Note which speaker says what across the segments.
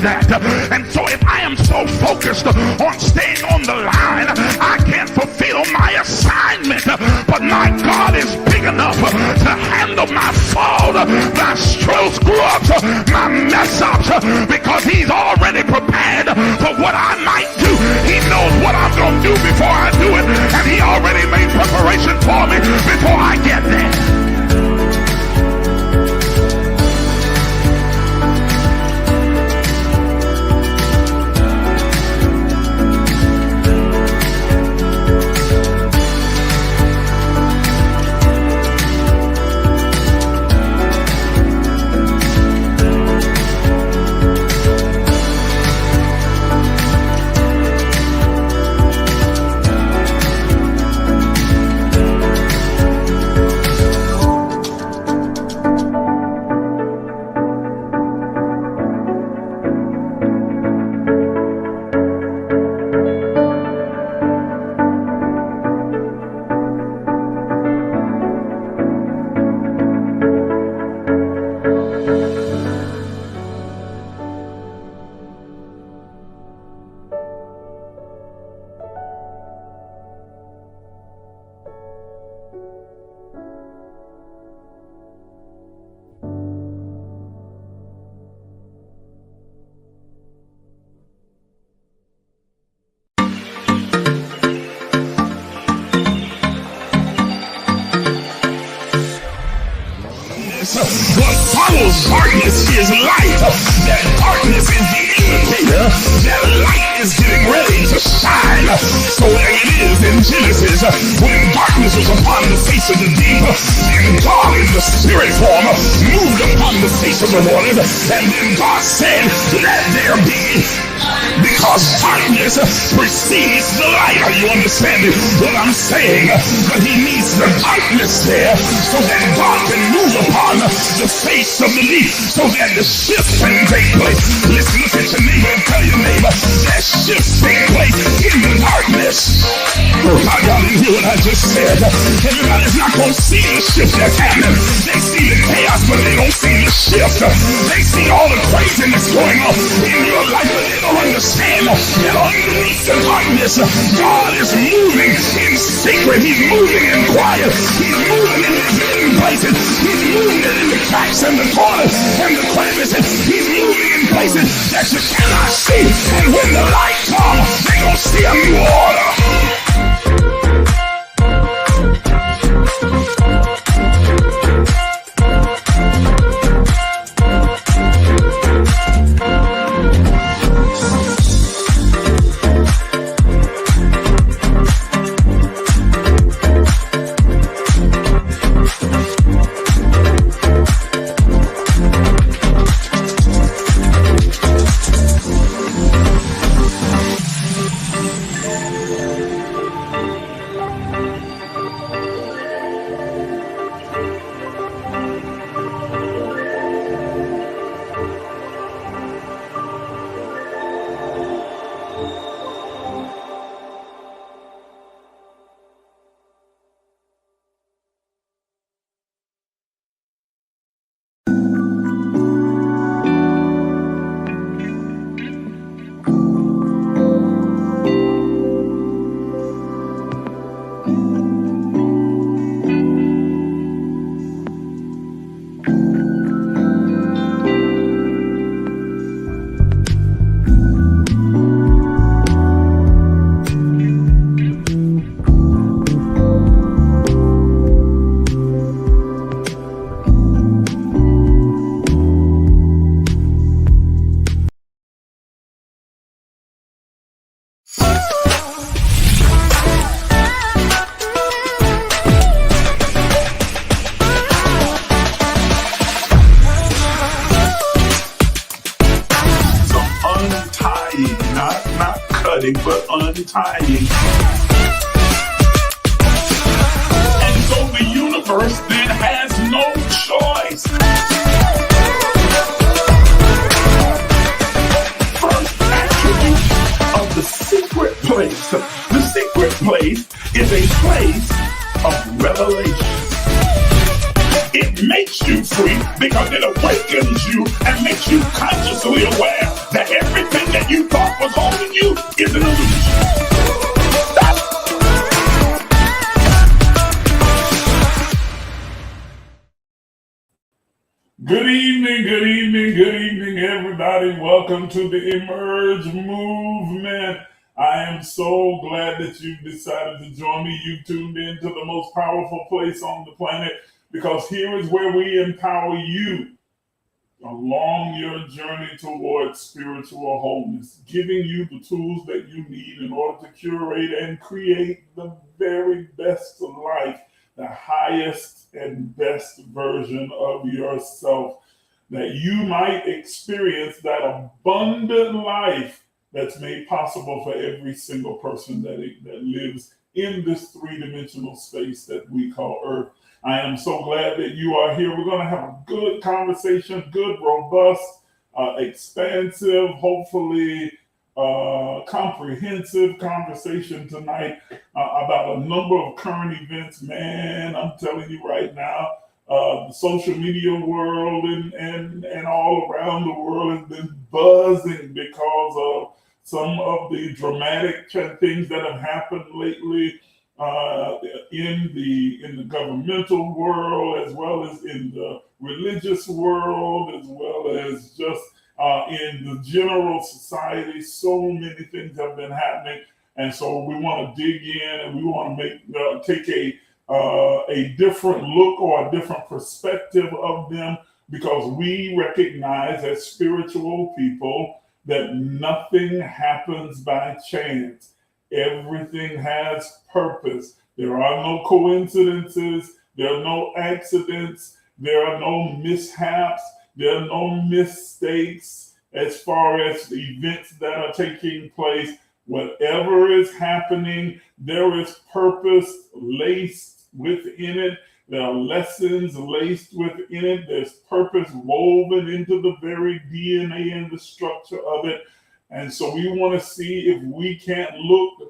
Speaker 1: that. And so if I am so focused on staying on the line, I can't fulfill my assignment. But my God is big enough to handle my fault, my strokes, screw-ups, my mess-ups, because he's already prepared for what I might do. He knows what I'm going to do before I do it, and he already made preparation for me before I get there. What follows darkness is light. That darkness is the indicator that light is getting ready to shine. So there it is in Genesis, when darkness was upon the face of the deep, and God in the spirit form moved upon the face of the waters, and then God said, let there be. Because darkness precedes the light. Are you understanding what I'm saying? But he needs the darkness there so that God can move upon the face of the deep, so that the shift can take place. Let's look at your neighbor and tell your neighbor that shift take place in the darkness. Y'all didn't hear what I just said. Everybody's not going to see the shift that's happening. They see the chaos, but they don't see the shift. They see all the craziness going on in your life, but they don't understand that underneath the darkness, God is moving in secret. He's moving in quiet. He's moving in the hidden places. He's moving in the cracks and the corners and the crevices. He's moving in places that you cannot see. And when the light comes, they're going to see a new order. But untying. And so the universe then has no choice. First attribute of the secret place. The secret place is a place of revelation. It makes you free because it awakens you and makes you consciously aware that you is an illusion. Good evening, good evening, good evening, everybody. Welcome to the Emerge movement. I am so glad that you decided to join me. You tuned in to the most powerful place on the planet, because here is where we empower you along your journey towards spiritual wholeness, giving you the tools that you need in order to curate and create the very best life, the highest and best version of yourself, that you might experience that abundant life that's made possible for every single person that lives in this three-dimensional space that we call Earth. I am so glad that you are here. We're going to have a good conversation, good, robust, expansive, hopefully comprehensive conversation tonight about a number of current events. Man, I'm telling you right now, the social media world and all around the world has been buzzing because of some of the dramatic things that have happened lately in the governmental world, as well as in the religious world, as well as just in the general society. So many things have been happening, and so we want to dig in and we want to take a different look or a different perspective of them, because we recognize as spiritual people that nothing happens by chance. Everything has purpose. There are no coincidences. There are no accidents. There are no mishaps. There are no mistakes as far as the events that are taking place. Whatever is happening, there is purpose laced within it. There are lessons laced within it. There's purpose woven into the very DNA and the structure of it. And so we want to see if we can't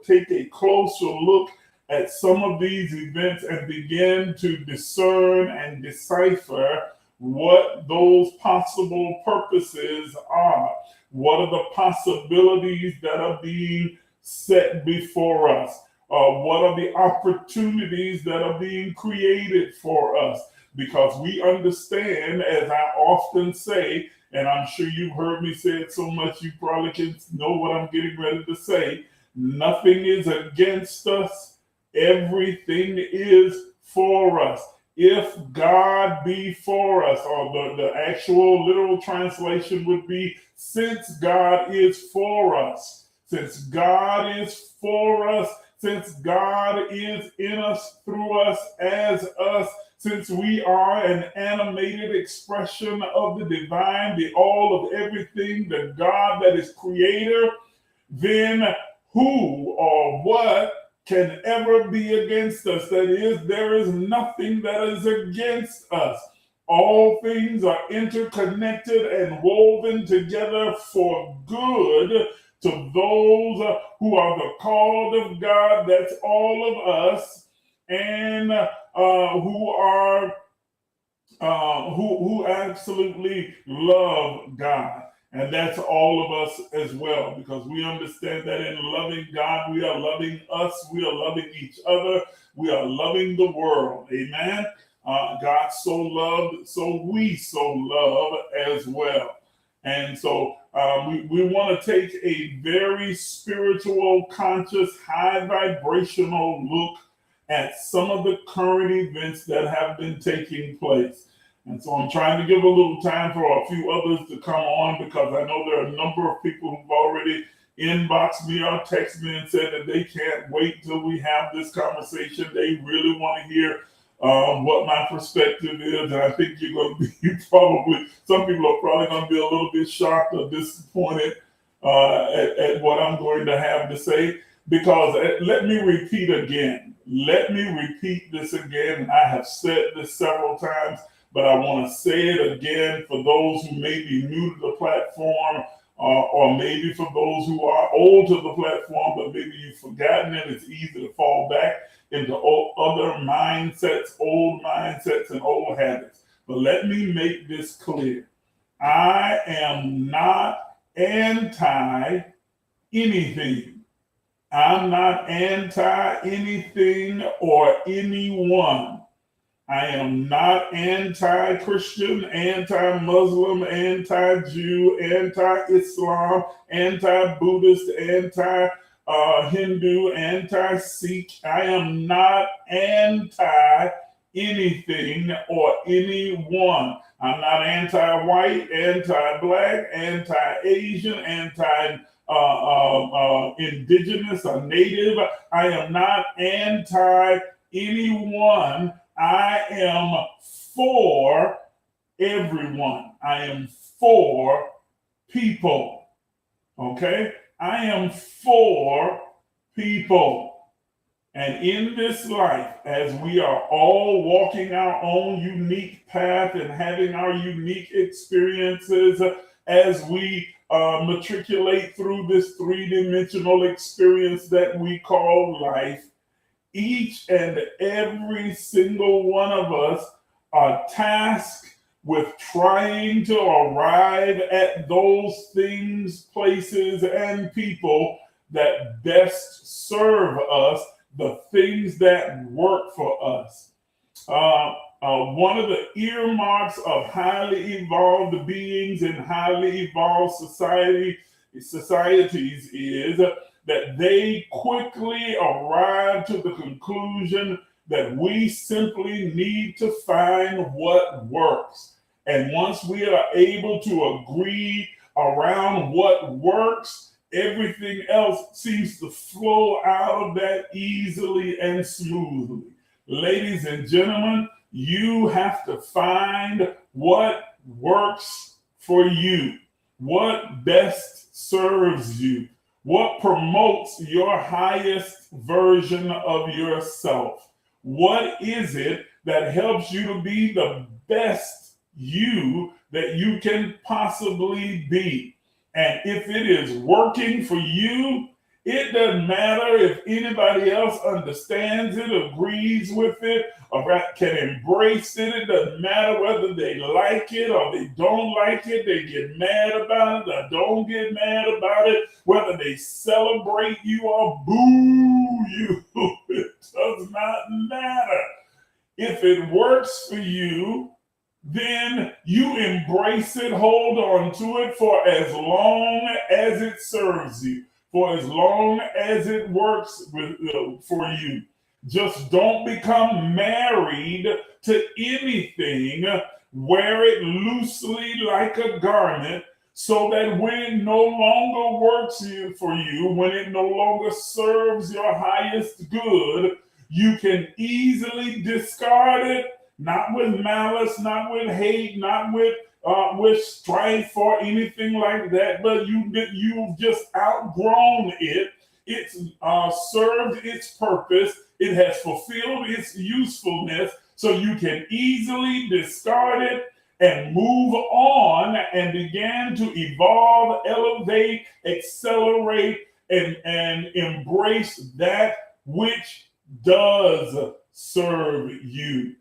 Speaker 1: take a closer look at some of these events and begin to discern and decipher what those possible purposes are. What are the possibilities that are being set before us? What are the opportunities that are being created for us? Because we understand, as I often say, and I'm sure you've heard me say it so much, you probably can know what I'm getting ready to say. Nothing is against us. Everything is for us. If God be for us, or the actual literal translation would be, since God is for us, since God is for us, since God is in us, through us, as us, since we are an animated expression of the divine, the all of everything, the God that is creator, then who or what can ever be against us? That is, there is nothing that is against us. All things are interconnected and woven together for good to those who are the called of God. That's all of us, and who absolutely love God. And that's all of us as well, because we understand that in loving God, we are loving us, we are loving each other, we are loving the world. Amen. God so loved, so we so love as well. And so we want to take a very spiritual, conscious, high vibrational look at some of the current events that have been taking place. And so I'm trying to give a little time for a few others to come on, because I know there are a number of people who've already inboxed me or texted me and said that they can't wait till we have this conversation. They really want to hear what my perspective is. And I think you're going to be some people are probably going to be a little bit shocked or disappointed at what I'm going to have to say. Because let me repeat again. Let me repeat this again. I have said this several times, but I want to say it again for those who may be new to the platform, or maybe for those who are old to the platform, but maybe you've forgotten it. It's easy to fall back into other mindsets, old mindsets, and old habits. But let me make this clear. I am not anti anything. I'm not anti anything or anyone. I am not anti-Christian, anti-Muslim, anti-Jew, anti-Islam, anti-Buddhist, anti-Hindu, anti-Sikh. I am not anti anything or anyone. I'm not anti-white, anti-black, anti-Asian, anti-indigenous or native. I am not anti anyone. I am for everyone. I am for people. Okay? I am for people. And in this life, as we are all walking our own unique path and having our unique experiences as we matriculate through this three-dimensional experience that we call life, each and every single one of us are tasked with trying to arrive at those things, places, and people that best serve us, the things that work for us. One of the earmarks of highly evolved beings in highly evolved societies is that they quickly arrive to the conclusion that we simply need to find what works. And once we are able to agree around what works, everything else seems to flow out of that easily and smoothly. Ladies and gentlemen, you have to find what works for you, what best serves you, what promotes your highest version of yourself. What is it that helps you to be the best you that you can possibly be? And if it is working for you, it doesn't matter if anybody else understands it, agrees with it, or can embrace it. It doesn't matter whether they like it or they don't like it. They get mad about it or don't get mad about it. Whether they celebrate you or boo you, it does not matter. If it works for you, then you embrace it, hold on to it for as long as it serves you, for as long as it works for you. Just don't become married to anything. Wear it loosely like a garment so that when it no longer works for you, when it no longer serves your highest good, you can easily discard it. Not with malice, not with hate, not with strife or anything like that, but you've just outgrown it. It's served its purpose. It has fulfilled its usefulness, so you can easily discard it and move on and begin to evolve, elevate, accelerate, and embrace that which does serve you.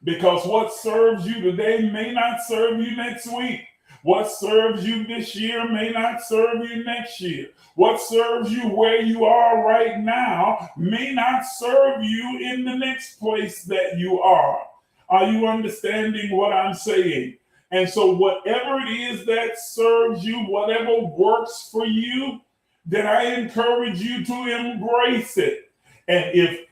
Speaker 1: Because what serves you today may not serve you next week. What serves you this year may not serve you next year. What serves you where you are right now may not serve you in the next place that you are. Are you understanding what I'm saying? And so whatever it is that serves you, whatever works for you, then I encourage you to embrace it. And if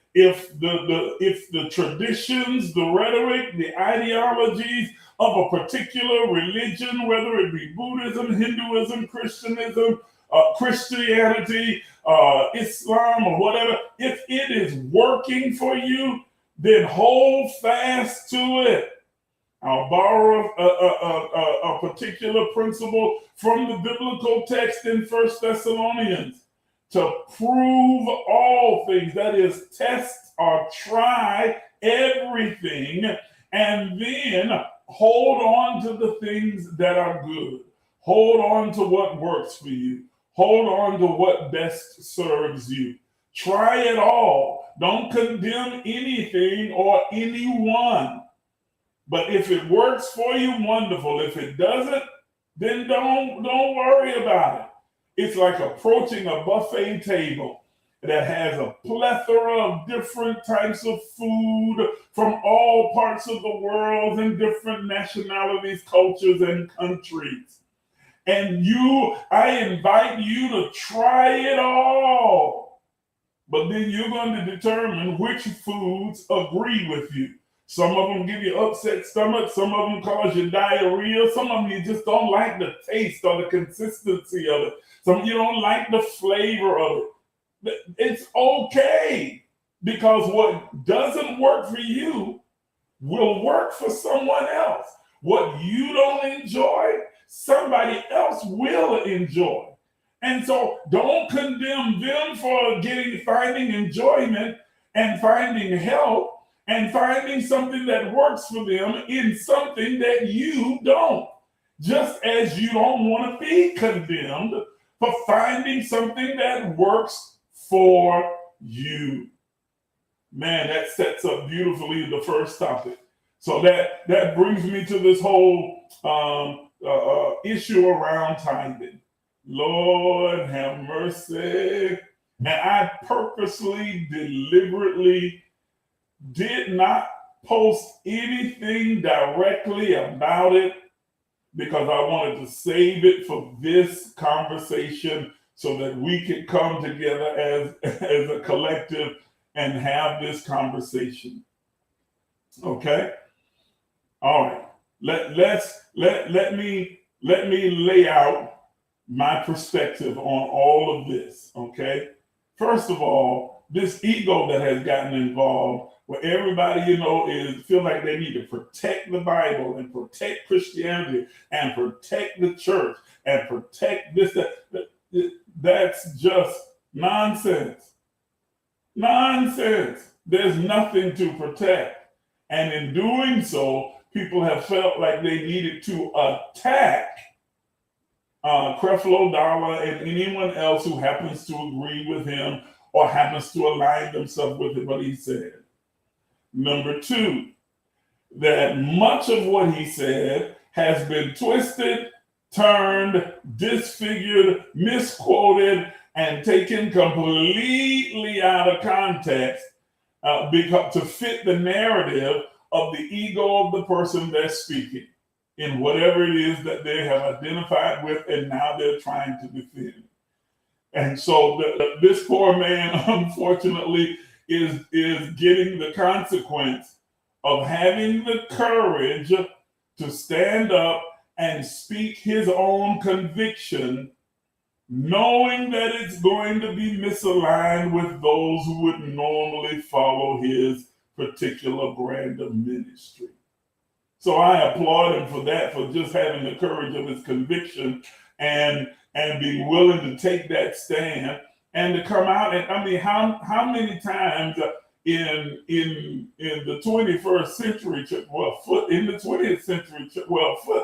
Speaker 1: the traditions, the rhetoric, the ideologies of a particular religion, whether it be Buddhism, Hinduism, Christianism, Christianity, Islam, or whatever, if it is working for you, then hold fast to it. I'll borrow a particular principle from the biblical text in 1 Thessalonians. To prove all things, that is, test or try everything, and then hold on to the things that are good. Hold on to what works for you. Hold on to what best serves you. Try it all. Don't condemn anything or anyone. But if it works for you, wonderful. If it doesn't, then don't worry about it. It's like approaching a buffet table that has a plethora of different types of food from all parts of the world and different nationalities, cultures, and countries. And I invite you to try it all. But then you're going to determine which foods agree with you. Some of them give you upset stomach. Some of them cause you diarrhea. Some of them you just don't like the taste or the consistency of it. Some you don't like the flavor of it. It's okay, because what doesn't work for you will work for someone else. What you don't enjoy, somebody else will enjoy. And so don't condemn them for finding enjoyment and finding help and finding something that works for them in something that you don't. Just as you don't want to be condemned for finding something that works for you. Man, that sets up beautifully the first topic. So that brings me to this whole issue around tithing. Lord have mercy. And I purposely, deliberately did not post anything directly about it because I wanted to save it for this conversation so that we could come together as a collective and have this conversation. Okay? All right. Let me lay out my perspective on all of this. Okay? First of all, this ego that has gotten involved, where everybody, feel like they need to protect the Bible and protect Christianity and protect the church and protect this, that's just nonsense. Nonsense. There's nothing to protect. And in doing so, people have felt like they needed to attack Creflo Dollar and anyone else who happens to agree with him or happens to align themselves with what he said. Number two, that much of what he said has been twisted, turned, disfigured, misquoted, and taken completely out of context because to fit the narrative of the ego of the person that's speaking in whatever it is that they have identified with and now they're trying to defend. And so this poor man, unfortunately, is getting the consequence of having the courage to stand up and speak his own conviction, knowing that it's going to be misaligned with those who would normally follow his particular brand of ministry. So I applaud him for that, for just having the courage of his conviction and being willing to take that stand and to come out. And I mean, how many times in the 21st century, in the 20th century,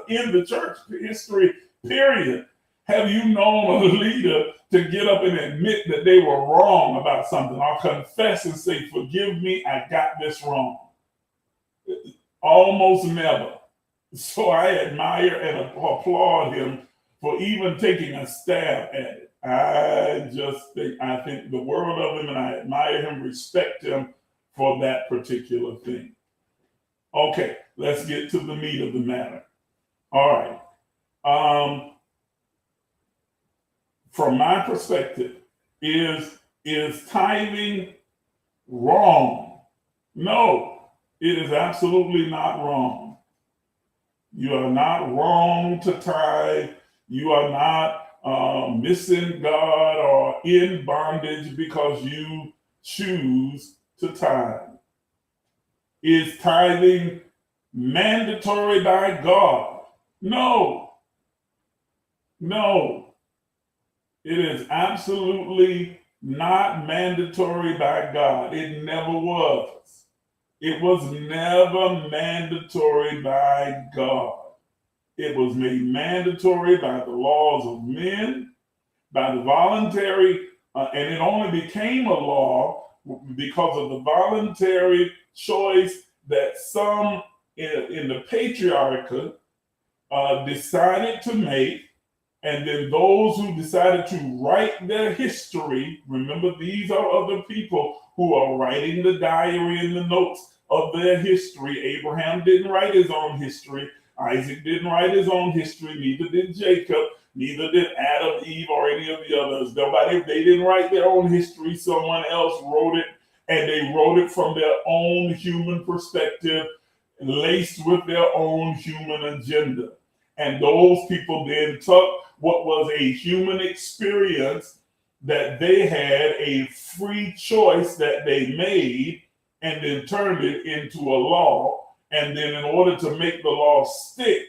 Speaker 1: in the church history period, have you known a leader to get up and admit that they were wrong about something, or confess and say, forgive me, I got this wrong? Almost never. So I admire and applaud him for even taking a stab at it. I think the world of him, and I admire him, respect him for that particular thing. Okay, let's get to the meat of the matter. All right. From my perspective, is tithing wrong? No, it is absolutely not wrong. You are not wrong to tithe. You are not missing God or in bondage because you choose to tithe. Is tithing mandatory by God? No. It is absolutely not mandatory by God. It never was. It was never mandatory by God. It was made mandatory by the laws of men, by the voluntary, and it only became a law because of the voluntary choice that some in the patriarchate decided to make, And then those who decided to write their history, remember these are other people who are writing the diary and the notes of their history. Abraham didn't write his own history. Isaac didn't write his own history. Neither did Jacob. Neither did Adam, Eve, or any of the others. They didn't write their own history. Someone else wrote it, and they wrote it from their own human perspective, laced with their own human agenda. And those people then took what was a human experience that they had, a free choice that they made, and then turned it into a law. And then in order to make the law stick,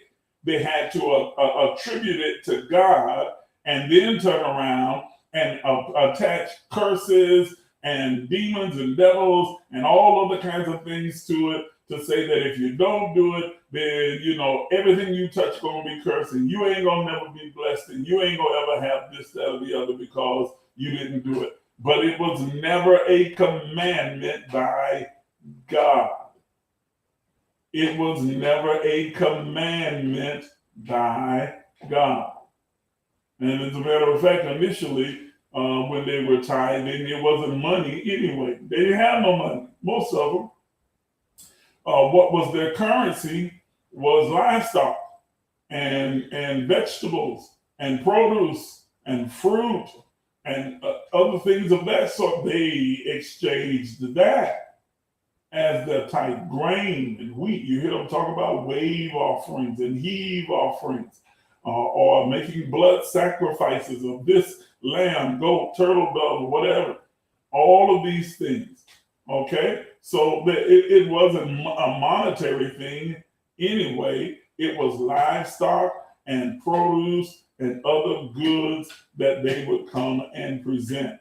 Speaker 1: they had to attribute it to God, and then turn around and attach curses and demons and devils and all other kinds of things to it, to say that if you don't do it, then, you know, everything you touch gonna be cursed, and you ain't gonna never be blessed, and you ain't gonna ever have this, that, or the other because you didn't do it. But it was never a commandment by God. It was never a commandment by God. And as a matter of fact, initially, when they were tithing, it wasn't money anyway. They didn't have no money, most of them. What was their currency was livestock and vegetables and produce and fruit and other things of that sort. They exchanged that as their tithe. Grain and wheat. You hear them talk about wave offerings and heave offerings, or making blood sacrifices of this lamb, goat, turtle dove, whatever. All of these things. Okay, so it wasn't a monetary thing anyway. It was livestock and produce and other goods that they would come and present.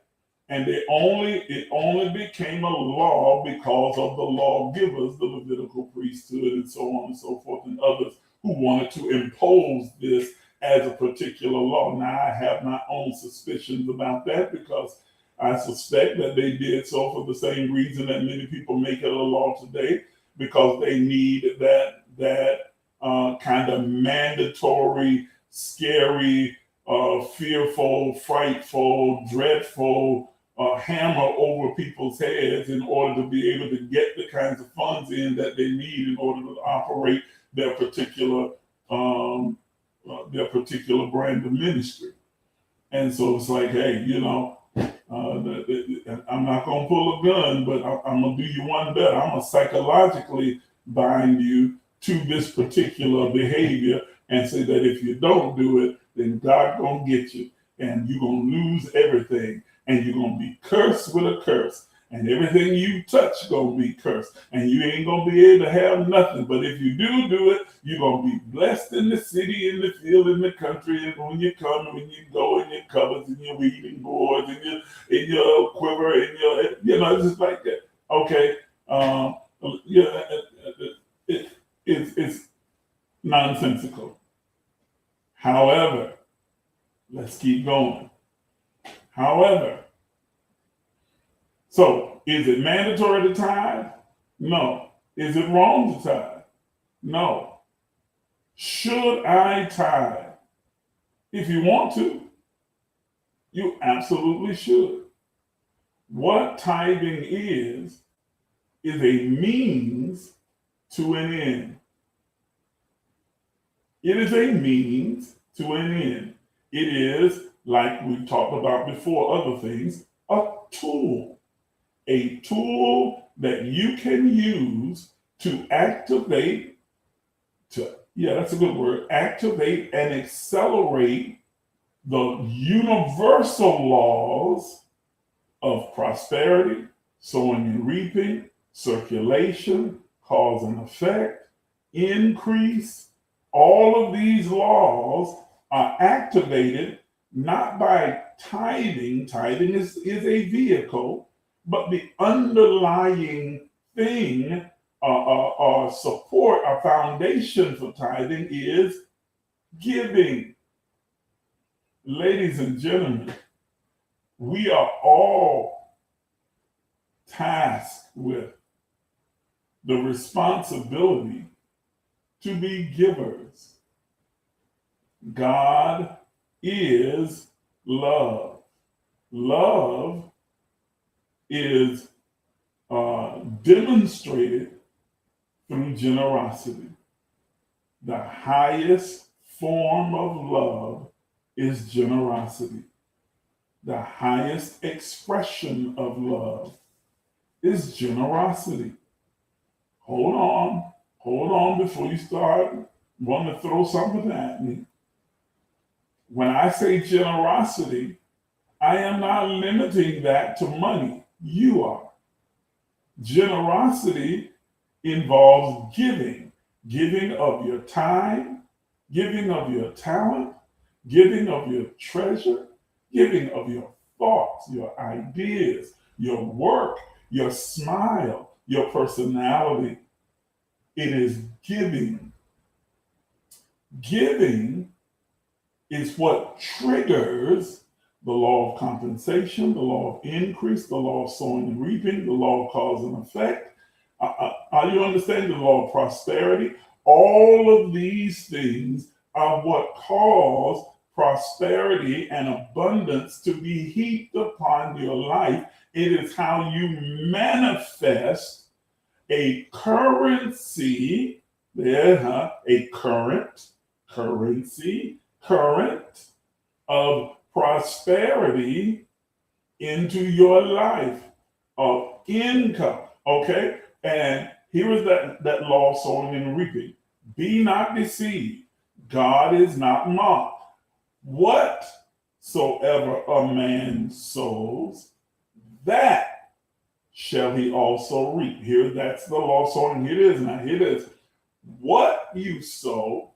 Speaker 1: And it only became a law because of the lawgivers, the Levitical priesthood, and so on and so forth, and others who wanted to impose this as a particular law. Now, I have my own suspicions about that, because I suspect that they did so for the same reason that many people make it a law today, because they need that kind of mandatory, scary, fearful, frightful, dreadful hammer over people's heads in order to be able to get the kinds of funds in that they need in order to operate their particular brand of ministry. And so it's like, hey, you know, I'm not going to pull a gun, but I'm going to do you one better. I'm going to psychologically bind you to this particular behavior and say that if you don't do it, then God going to get you, and you're going to lose everything, and you're going to be cursed with a curse, and everything you touch going to be cursed, and you ain't going to be able to have nothing. But if you do it, you're going to be blessed in the city, in the field, in the country, and when you come, when you go, in your cupboards, in your weeding boards, in your quiver, in your, you know, it's just like that. Okay, it's nonsensical. However, let's keep going. However, so is it mandatory to tithe? No. Is it wrong to tithe? No. Should I tithe? If you want to, you absolutely should. What tithing is a means to an end. It is a means to an end. It is, like we talked about before, other things, a tool. A tool that you can use to activate, that's a good word, activate and accelerate the universal laws of prosperity, sowing and reaping, circulation, cause and effect, increase. All of these laws are activated not by tithing. Tithing is a vehicle, but the underlying thing or support, a foundation for tithing is giving. Ladies and gentlemen, we are all tasked with the responsibility to be givers. God is love. Love is demonstrated through generosity. The highest form of love is generosity. The highest expression of love is generosity. Hold on before you start wanting to throw something at me. When I say generosity, I am not limiting that to money. You are. Generosity involves giving of your time, giving of your talent, giving of your treasure, giving of your thoughts, your ideas, your work, your smile, your personality. It is giving. Giving is what triggers the law of compensation, the law of increase, the law of sowing and reaping, the law of cause and effect. Are you understanding the law of prosperity? All of these things are what cause prosperity and abundance to be heaped upon your life. It is how you manifest a currency, a current of prosperity into your life, of income. Okay? And here is that law of sowing and reaping. Be not deceived. God is not mocked. Whatsoever a man sows, that shall he also reap. Here, that's the law of sowing. Here it is. Now, here it is. What you sow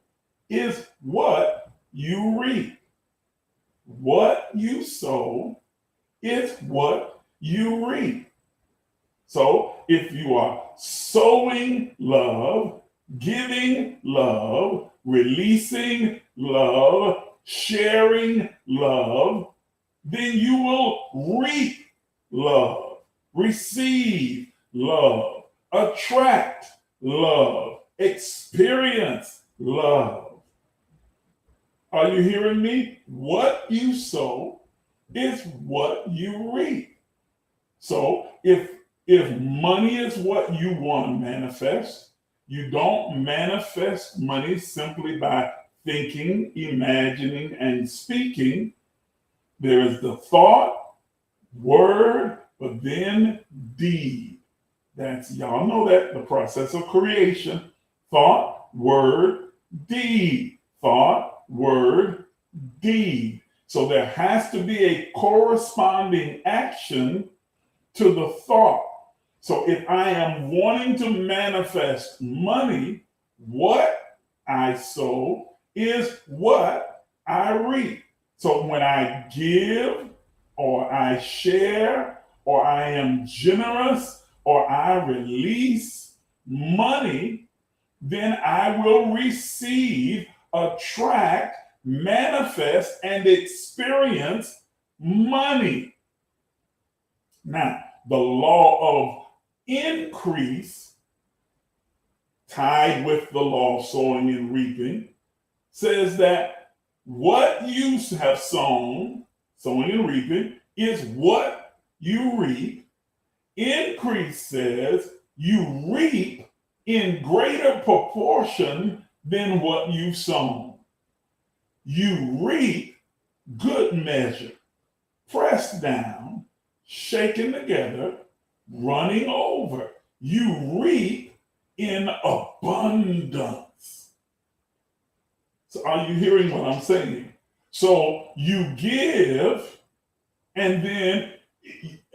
Speaker 1: is what you reap. What you sow is what you reap. So if you are sowing love, giving love, releasing love, sharing love, then you will reap love, receive love, attract love, experience love. Are you hearing me? What you sow is what you reap. So if money is what you want to manifest, you don't manifest money simply by thinking, imagining, and speaking. There is the thought, word, but then deed. That's, y'all know that, the process of creation. Thought, word, deed. Thought, word, deed. So there has to be a corresponding action to the thought. So if I am wanting to manifest money, what I sow is what I reap. So when I give, or I share, or I am generous, or I release money, then I will receive, attract, manifest, and experience money. Now, the law of increase, tied with the law of sowing and reaping, says that what you have sown, sowing and reaping, is what you reap. Increase says you reap in greater proportion than what you've sown. You reap good measure, pressed down, shaken together, running over. You reap in abundance. So are you hearing what I'm saying? So you give, and then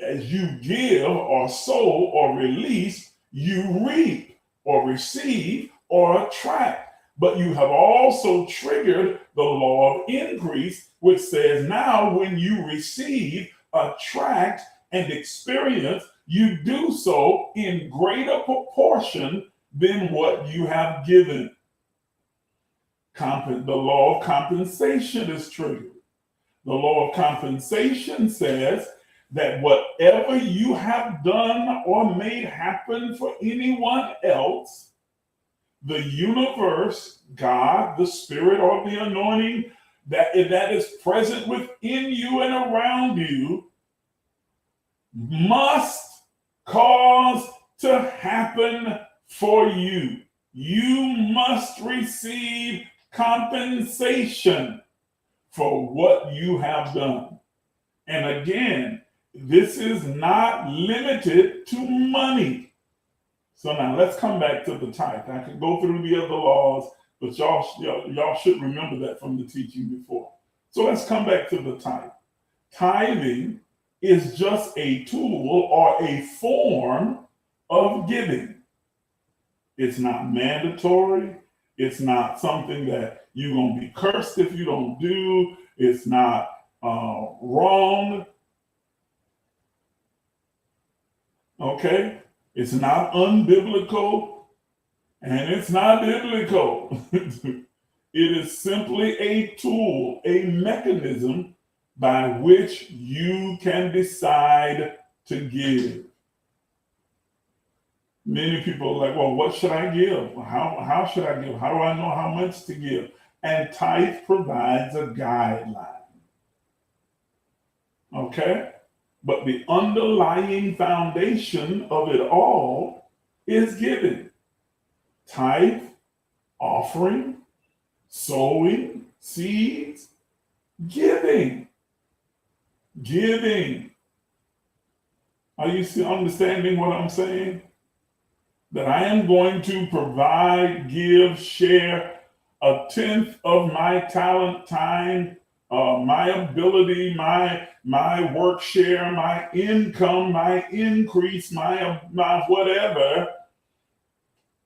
Speaker 1: as you give or sow or release, you reap or receive or attract. But you have also triggered the law of increase, which says now when you receive, attract, and experience, you do so in greater proportion than what you have given. The law of compensation is triggered. The law of compensation says that whatever you have done or made happen for anyone else, the universe, God, the Spirit, or the anointing, that is present within you and around you must cause to happen for you. You must receive compensation for what you have done. And again, this is not limited to money. So now let's come back to the tithe. I could go through the other laws, but y'all should remember that from the teaching before. So let's come back to the tithe. Tithing is just a tool or a form of giving. It's not mandatory. It's not something that you're going to be cursed if you don't do. It's not wrong. Okay? It's not unbiblical, and it's not biblical. It is simply a tool, a mechanism by which you can decide to give. Many people are like, well, what should I give? How should I give? How do I know how much to give? And tithe provides a guideline. Okay? But the underlying foundation of it all is giving. Tithe, offering, sowing, seeds, giving. Giving. Are you still understanding what I'm saying? That I am going to provide, give, share 1/10 of my talent, time, my ability, my work share, my income, my increase, my whatever,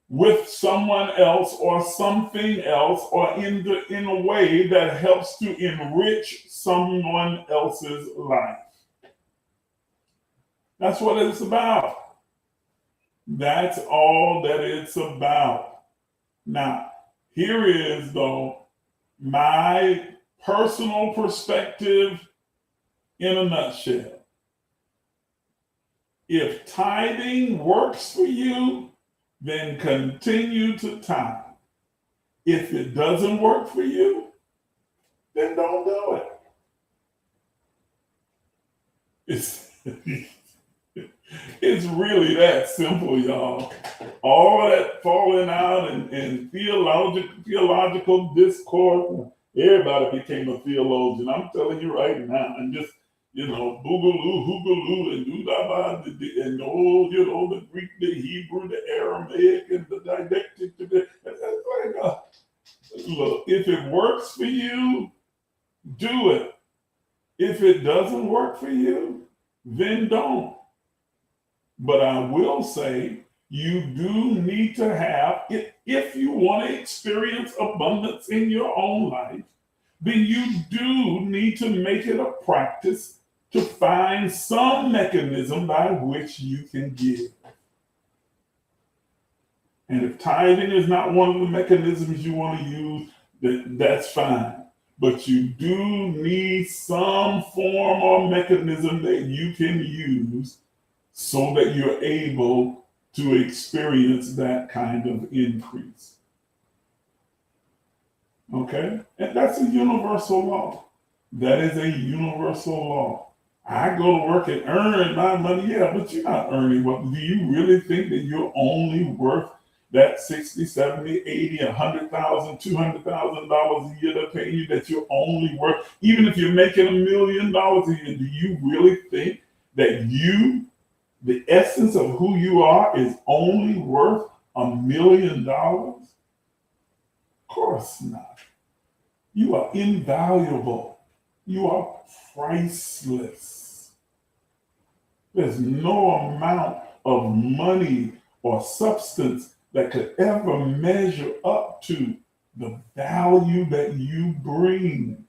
Speaker 1: with someone else or something else, or in a way that helps to enrich someone else's life. That's what it's about. That's all that it's about. Now, here is, though, my personal perspective in a nutshell. If tithing works for you, then continue to tithe. If it doesn't work for you, then don't do it. It's really that simple, y'all. All that falling out and theological discourse, everybody became a theologian. I'm telling you right now, and just, boogaloo, hoogaloo, and doo-da-ba, and the Greek, the Hebrew, the Aramaic, and the didactic. Look, if it works for you, do it. If it doesn't work for you, then don't. But I will say, you do need to have, if you want to experience abundance in your own life, then you do need to make it a practice to find some mechanism by which you can give. And if tithing is not one of the mechanisms you want to use, then that's fine. But you do need some form or mechanism that you can use so that you're able to experience that kind of increase. Okay? And that's a universal law. That is a universal law. I go to work and earn my money, yeah, but you're not earning what. Do you really think that you're only worth that $60, $70, $80, $100,000, $200,000 a year they're paying you, that you're only worth? Even if you're making $1 million a year, do you really think that the essence of who you are is only worth $1 million? Of course not. You are invaluable. You are priceless. There's no amount of money or substance that could ever measure up to the value that you bring.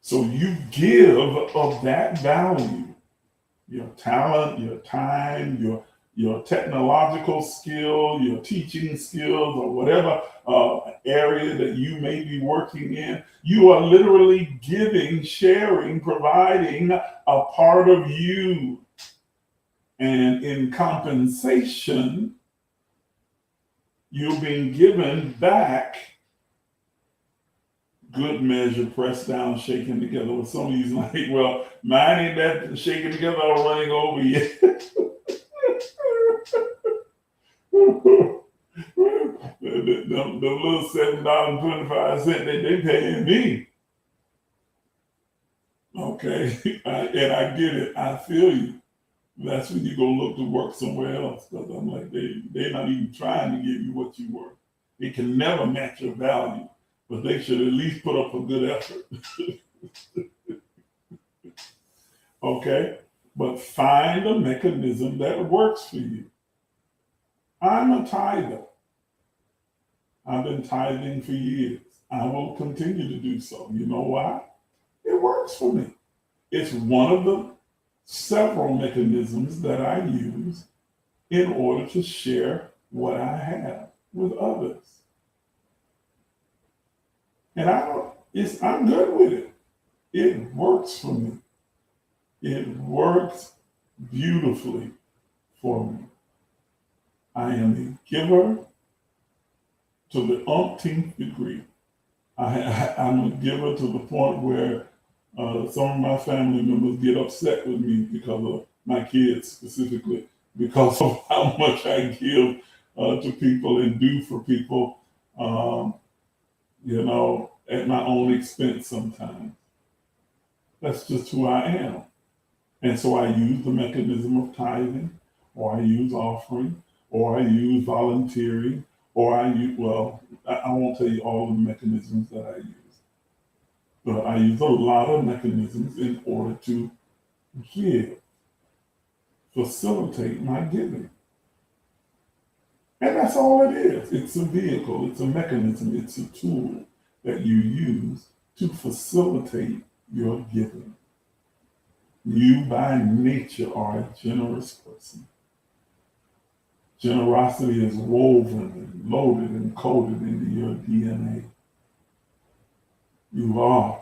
Speaker 1: So you give of that value. Your talent, your time, your technological skill, your teaching skills, or whatever area that you may be working in, you are literally giving, sharing, providing a part of you. And in compensation, you're being given back good measure, pressed down, shaken together. With some of these, like, well, mine ain't that shaken together or running over yet. The little $7.25 they paying me. Okay, and I get it. I feel you. That's when you go look to work somewhere else, because I'm like, they're not even trying to give you what you worth. It can never match your value, but they should at least put up a good effort. Okay, but find a mechanism that works for you. I'm a tither. I've been tithing for years. I will continue to do so. You know why? It works for me. It's one of the several mechanisms that I use in order to share what I have with others. And I'm good with it. It works for me. It works beautifully for me. I am a giver to the umpteenth degree. I'm a giver to the point where some of my family members get upset with me because of my kids specifically, because of how much I give to people and do for people, at my own expense sometimes. That's just who I am. And so I use the mechanism of tithing, or I use offering, or I use volunteering, or I won't tell you all of the mechanisms that I use. But I use a lot of mechanisms in order to give, facilitate my giving. And that's all it is. It's a vehicle, it's a mechanism, it's a tool that you use to facilitate your giving. You by nature are a generous person. Generosity is woven and loaded and coded into your DNA. You are.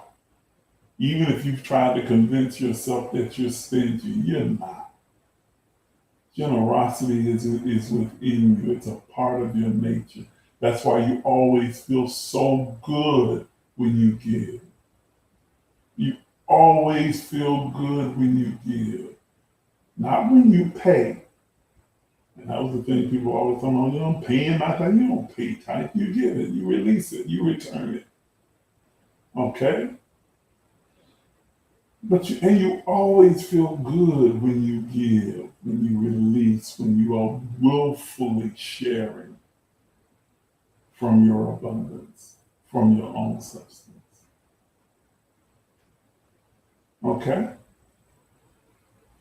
Speaker 1: Even if you've tried to convince yourself that you're stingy, you're not. Generosity is within you. It's a part of your nature. That's why you always feel so good when you give. You always feel good when you give. Not when you pay. And that was the thing people always tell me, I'm paying my time. You don't pay time. You give it. You release it. You return it. Okay? But you always feel good when you give, when you release, when you are willfully sharing from your abundance, from your own substance. Okay?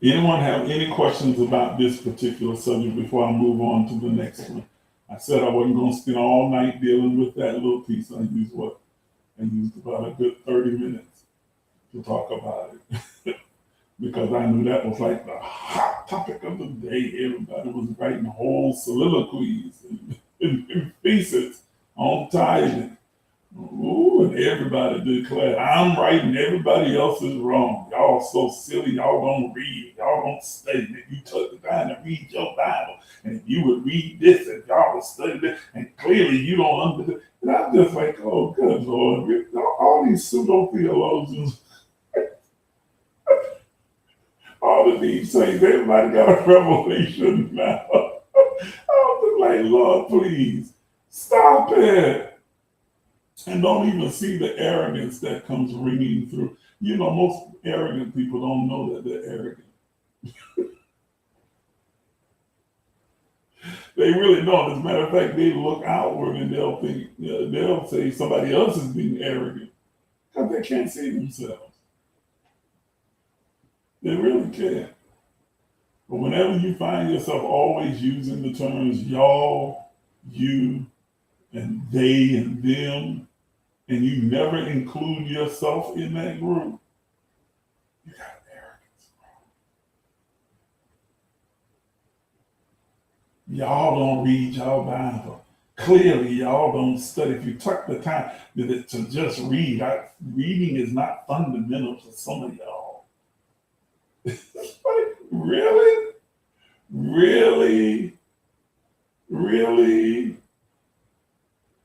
Speaker 1: Anyone have any questions about this particular subject before I move on to the next one? I said I wasn't going to spend all night dealing with that little piece. I used about a good 30 minutes to talk about it. Because I knew that was like the hot topic of the day. Everybody was writing whole soliloquies and theses on tithing. Ooh, and everybody declared, I'm right and everybody else is wrong. Y'all so silly, y'all don't read, y'all don't study. If you took the time to read your Bible, and if you would read this, and y'all would study this, and clearly you don't understand. And I'm just like, oh, good Lord, all these pseudo-theologians, all of these saints, everybody got a revelation now. I was like, Lord, please, stop it. And don't even see the arrogance that comes ringing through. You know, most arrogant people don't know that they're arrogant. They really don't. As a matter of fact, they look outward and they'll say somebody else is being arrogant because they can't see themselves. They really can't. But whenever you find yourself always using the terms y'all, you, and they and them, and you never include yourself in that group, you got arrogance. Y'all don't read y'all Bible. Clearly, y'all don't study. If you took the time to just read, reading is not fundamental to some of y'all. Like, really? Really? Really?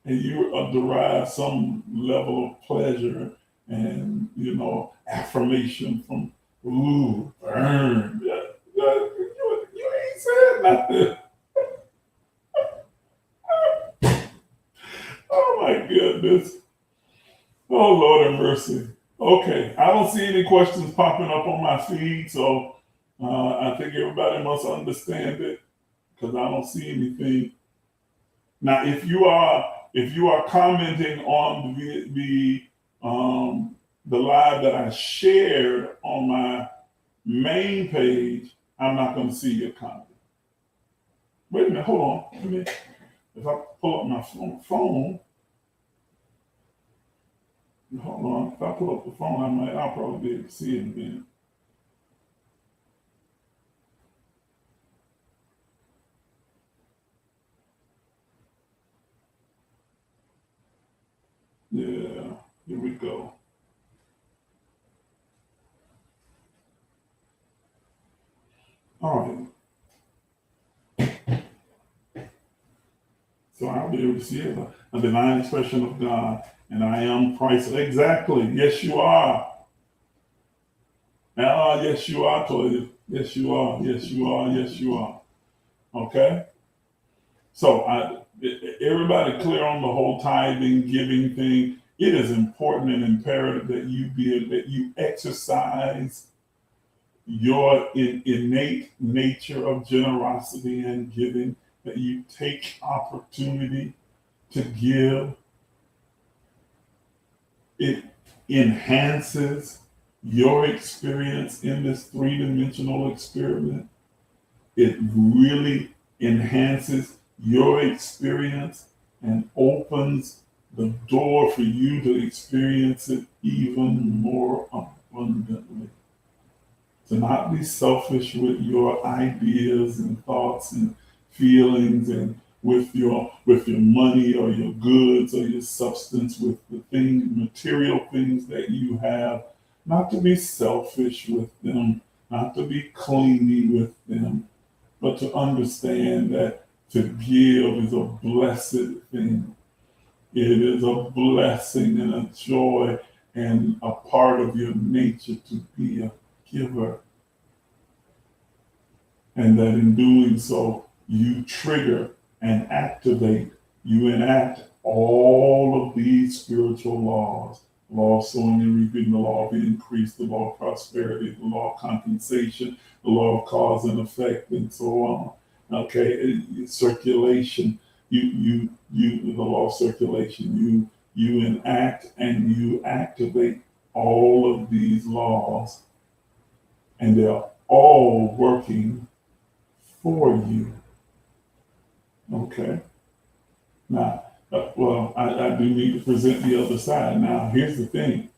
Speaker 1: and you derive some level of pleasure and, affirmation from, ooh, burn. You ain't said nothing. Oh my goodness. Oh Lord have mercy. Okay, I don't see any questions popping up on my feed, so I think everybody must understand it because I don't see anything. Now, if you are commenting on the live that I shared on my main page, I'm not going to see your comment. Wait a minute, hold on. If I pull up my phone, hold on. If I pull up the phone, I'll probably be able to see it again. Yeah, here we go. All right. So I'll be able to see it, a divine expression of God, and I am Christ. Exactly. Yes, you are. Yes, you are, Toya. Yes, you are. Yes, you are. Yes, you are. Okay. So everybody clear on the whole tithing, giving thing. It is important and imperative that you exercise your innate nature of generosity and giving, that you take opportunity to give. It enhances your experience in this three-dimensional experiment. It really enhances your experience and opens the door for you to experience it even more abundantly. To not be selfish with your ideas and thoughts and feelings and with your money or your goods or your substance, with the material things that you have, not to be selfish with them, not to be clingy with them, but to understand that to give is a blessed thing. It is a blessing and a joy and a part of your nature to be a giver. And that in doing so, you trigger and activate, you enact all of these spiritual laws. The law of sowing and reaping, the law of increase, the law of prosperity, the law of compensation, the law of cause and effect, and so on. Okay, circulation. The law of circulation. You enact and you activate all of these laws, and they're all working for you. Okay. Now, I do need to present the other side. Now, here's the thing.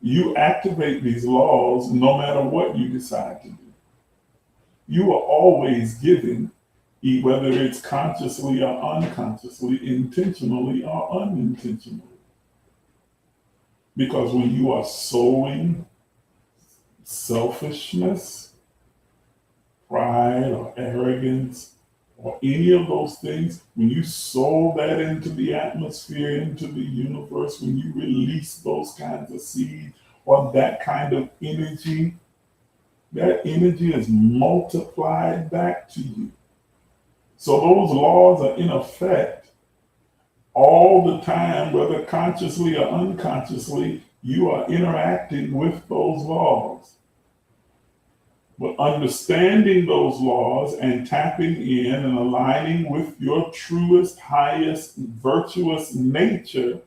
Speaker 1: You activate these laws no matter what you decide to do. You are always giving, whether it's consciously or unconsciously, intentionally or unintentionally. Because when you are sowing selfishness, pride, or arrogance, or any of those things, when you sow that into the atmosphere, into the universe, when you release those kinds of seeds or that kind of energy, that energy is multiplied back to you. So those laws are in effect all the time, whether consciously or unconsciously. You are interacting with those laws. But understanding those laws and tapping in and aligning with your truest, highest, virtuous nature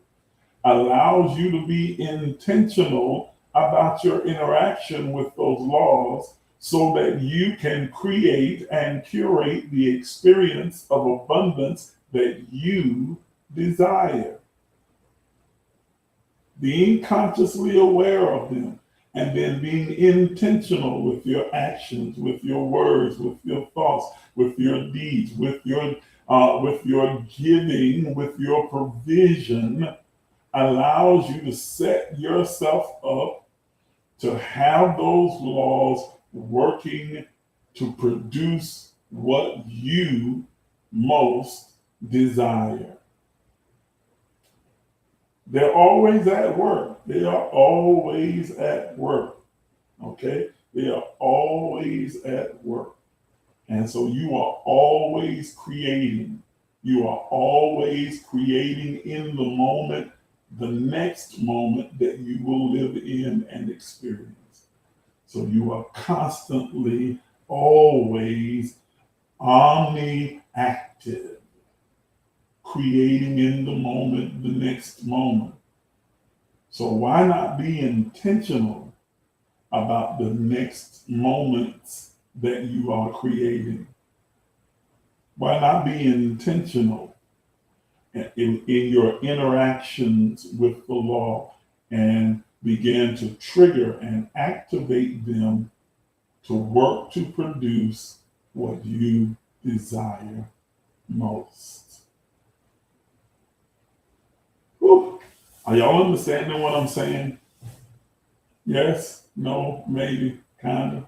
Speaker 1: allows you to be intentional about your interaction with those laws so that you can create and curate the experience of abundance that you desire. Being consciously aware of them, and then being intentional with your actions, with your words, with your thoughts, with your deeds, with your giving, with your provision, allows you to set yourself up to have those laws working to produce what you most desire.
Speaker 2: They're always at work. They are always at work. Okay? They are always at work. And so you are always creating. You are always creating in the moment, the next moment that you will live in and experience. So you are constantly, always omni-active, creating in the moment, the next moment. So why not be intentional about the next moments that you are creating? Why not be intentional in your interactions with the law and begin to trigger and activate them to work to produce what you desire most? Whew. Are y'all understanding what I'm saying? Yes, no, maybe, kind of.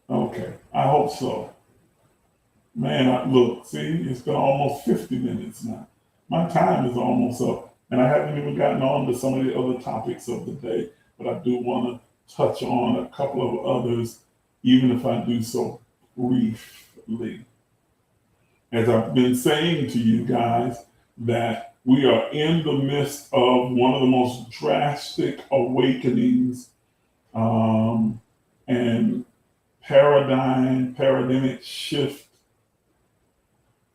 Speaker 2: Okay, I hope so. Man, look, see, it's been almost 50 minutes now. My time is almost up, and I haven't even gotten on to some of the other topics of the day, but I do want to touch on a couple of others, even if I do so briefly. As I've been saying to you guys, that we are in the midst of one of the most drastic awakenings and paradigmic shift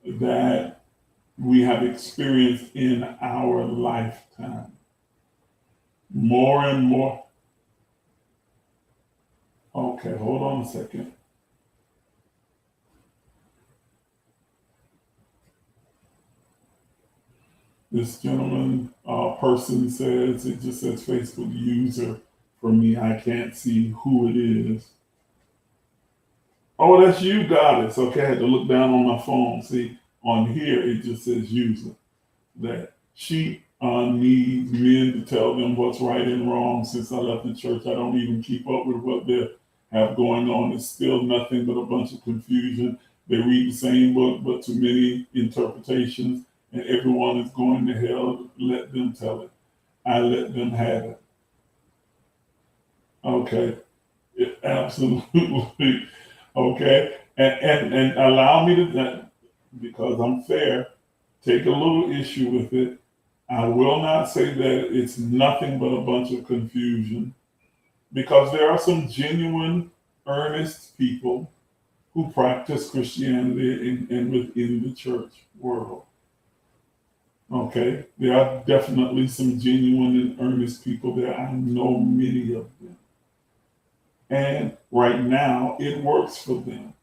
Speaker 2: that we have experienced in our lifetime. More and more. Okay, hold on a second. This gentleman, person says, it just says Facebook user for me. I can't see who it is. Oh, that's you, Goddess. Okay, I had to look down on my phone. See, on here, it just says user. That she needs men to tell them what's right and wrong. Since I left the church, I don't even keep up with what they have going on. It's still nothing but a bunch of confusion. They read the same book, but too many interpretations, and everyone is going to hell. Let them tell it. I let them have it. Okay, absolutely. Okay, and allow me to, because I'm fair, take a little issue with it. I will not say that it's nothing but a bunch of confusion, because there are some genuine, earnest people who practice Christianity and within the church world. Okay, there are definitely some genuine and earnest people there. I know many of them. And right now, it works for them.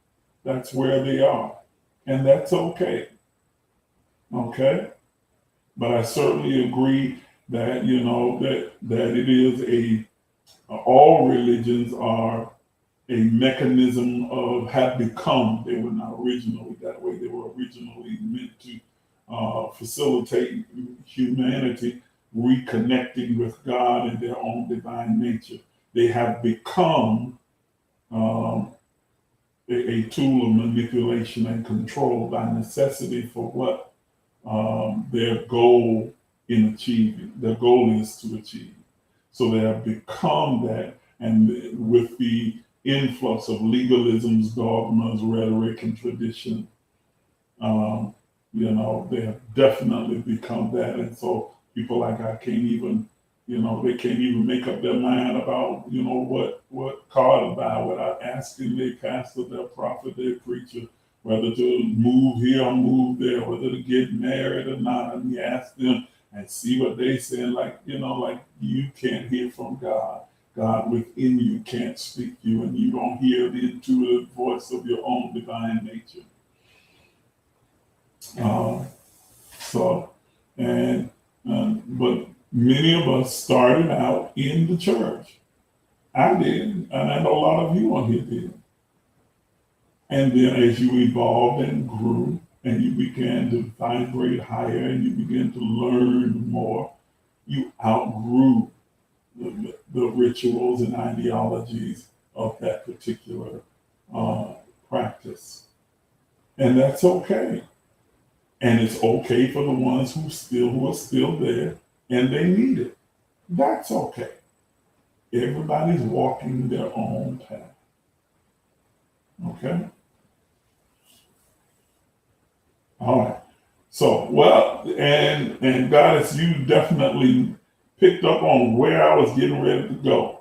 Speaker 2: That's where they are. And that's okay. Okay? But I certainly agree that, that it is all religions are a mechanism of, have become, they were not originally that way. They were originally meant to facilitate humanity reconnecting with God and their own divine nature. They have become a tool of manipulation and control by necessity for what their goal in achieving. Their goal is to achieve. So they have become that, and with the influx of legalisms, dogmas, rhetoric, and tradition, they have definitely become that. And so people like I can't even, they can't even make up their mind about, what car to buy without asking their pastor, their prophet, their preacher, whether to move here or move there, whether to get married or not. And you ask them and see what they say. Like you can't hear from God. God within you can't speak to you, and you don't hear the intuitive voice of your own divine nature. But many of us started out in the church. I did, and I know a lot of you on here did. And then as you evolved and grew, and you began to vibrate higher, and you began to learn more, you outgrew the rituals and ideologies of that particular practice. And that's okay. And it's okay for the ones who are still there and they need it. That's okay. Everybody's walking their own path. Okay? All right. So, well, and Goddess, you definitely picked up on where I was getting ready to go.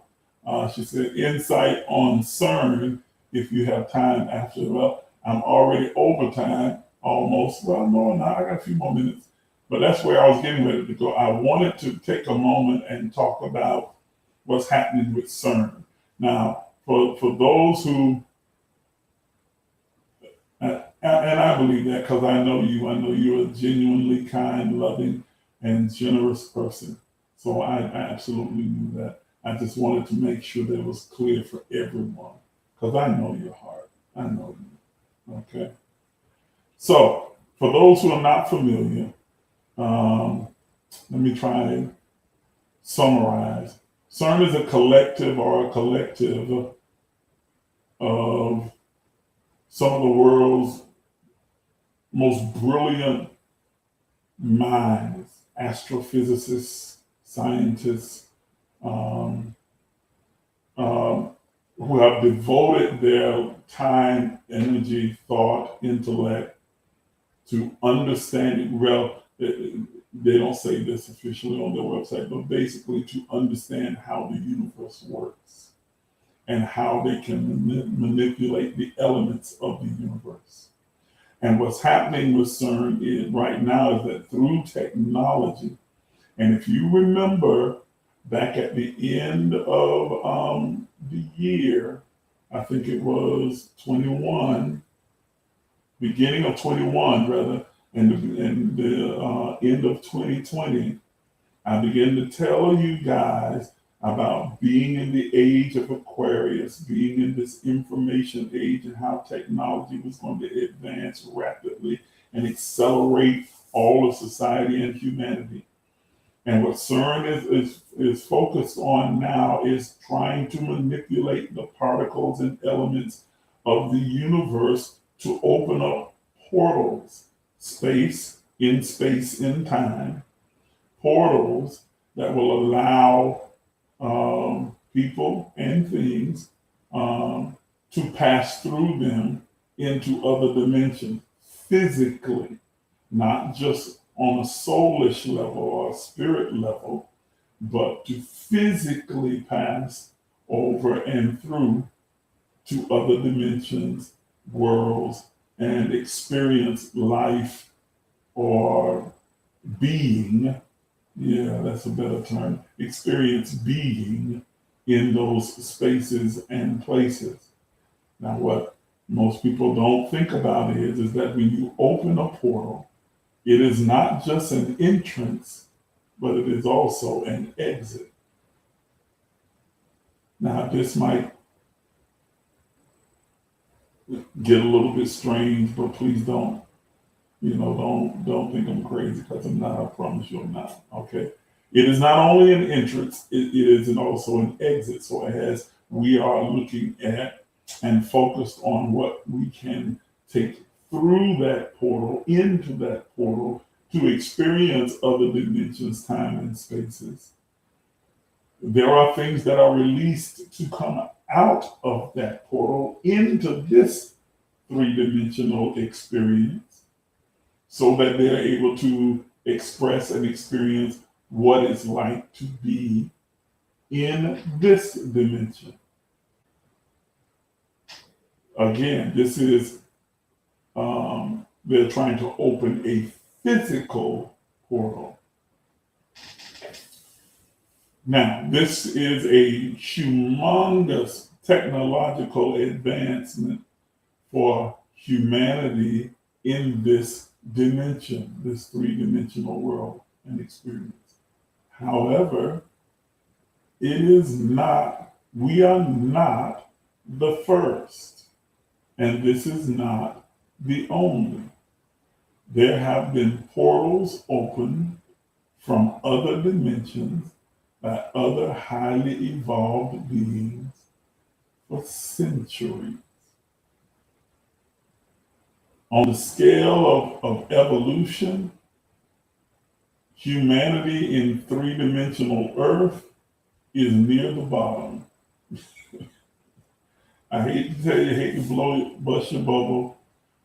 Speaker 2: She said, insight on CERN if you have time after. Well, I'm already over time almost. Well, no, I got a few more minutes. But that's where I was getting ready to go. I wanted to take a moment and talk about what's happening with CERN. Now, for those who and I believe that because I know you. I know you're a genuinely kind, loving, and generous person. So I absolutely knew that. I just wanted to make sure that it was clear for everyone because I know your heart. I know you. Okay. So for those who are not familiar, let me try and summarize. CERN is a collective or a collective of some of the world's most brilliant minds, astrophysicists, scientists, um, um, who have devoted their time, energy, thought, intellect to understanding. Well, they don't say this officially on their website, but basically to understand how the universe works and how they can manipulate the elements of the universe. And what's happening with CERN is right now is that through technology, and if you remember back at the end of the year, I think it was 21, beginning of 21 rather, and the end of 2020, I began to tell you guys about being in the age of Aquarius, being in this information age, and how technology was going to advance rapidly and accelerate all of society and humanity. And what CERN is focused on now is trying to manipulate the particles and elements of the universe to open up portals, space in time, portals that will allow people and things to pass through them into other dimensions physically, not just on a soulish level or a spirit level, but to physically pass over and through to other dimensions, worlds, and experience life or being. Yeah, that's a better term. Experience being in those spaces and places. Now, what most people don't think about is that when you open a portal, it is not just an entrance, but it is also an exit. Now, this might get a little bit strange, but please don't, don't think I'm crazy because I'm not. I promise you I'm not. Okay. It is not only an entrance, it is also an exit. So we are looking at and focused on what we can take through that portal, into that portal, to experience other dimensions, time and spaces. There are things that are released to come out of that portal into this three-dimensional experience so that they're able to express and experience what it's like to be in this dimension. Again, this is, they're trying to open a physical portal. Now, this is a humongous technological advancement for humanity in this dimension, this three-dimensional world and experience. However, we are not the first, and this is not the only. There have been portals opened from other dimensions by other highly evolved beings for centuries. On the scale of evolution, humanity in three-dimensional Earth is near the bottom. I hate to tell you, I hate to bust your bubble.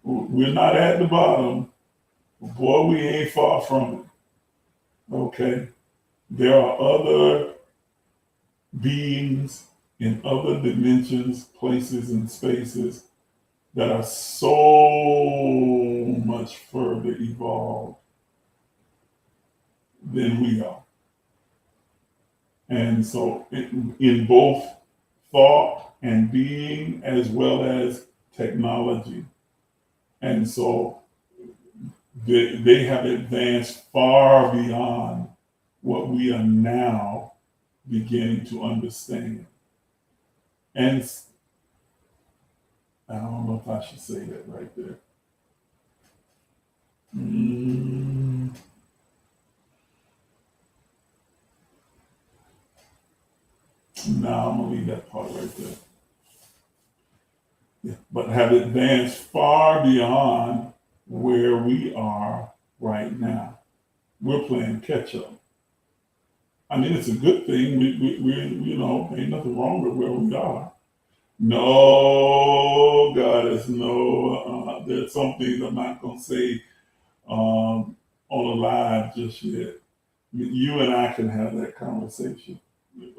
Speaker 2: We're not at the bottom, but boy, we ain't far from it. Okay? There are other beings in other dimensions, places, and spaces that are so much further evolved than we are. And so in both thought and being as well as technology. And so they have advanced far beyond what we are now beginning to understand. And I don't know if I should say that right there. No, I'm gonna leave that part right there. Yeah. But have advanced far beyond where we are right now. We're playing catch up. I mean, it's a good thing. We're ain't nothing wrong with where we are. No, goddess, no. There's some things I'm not gonna say on a live just yet. You and I can have that conversation.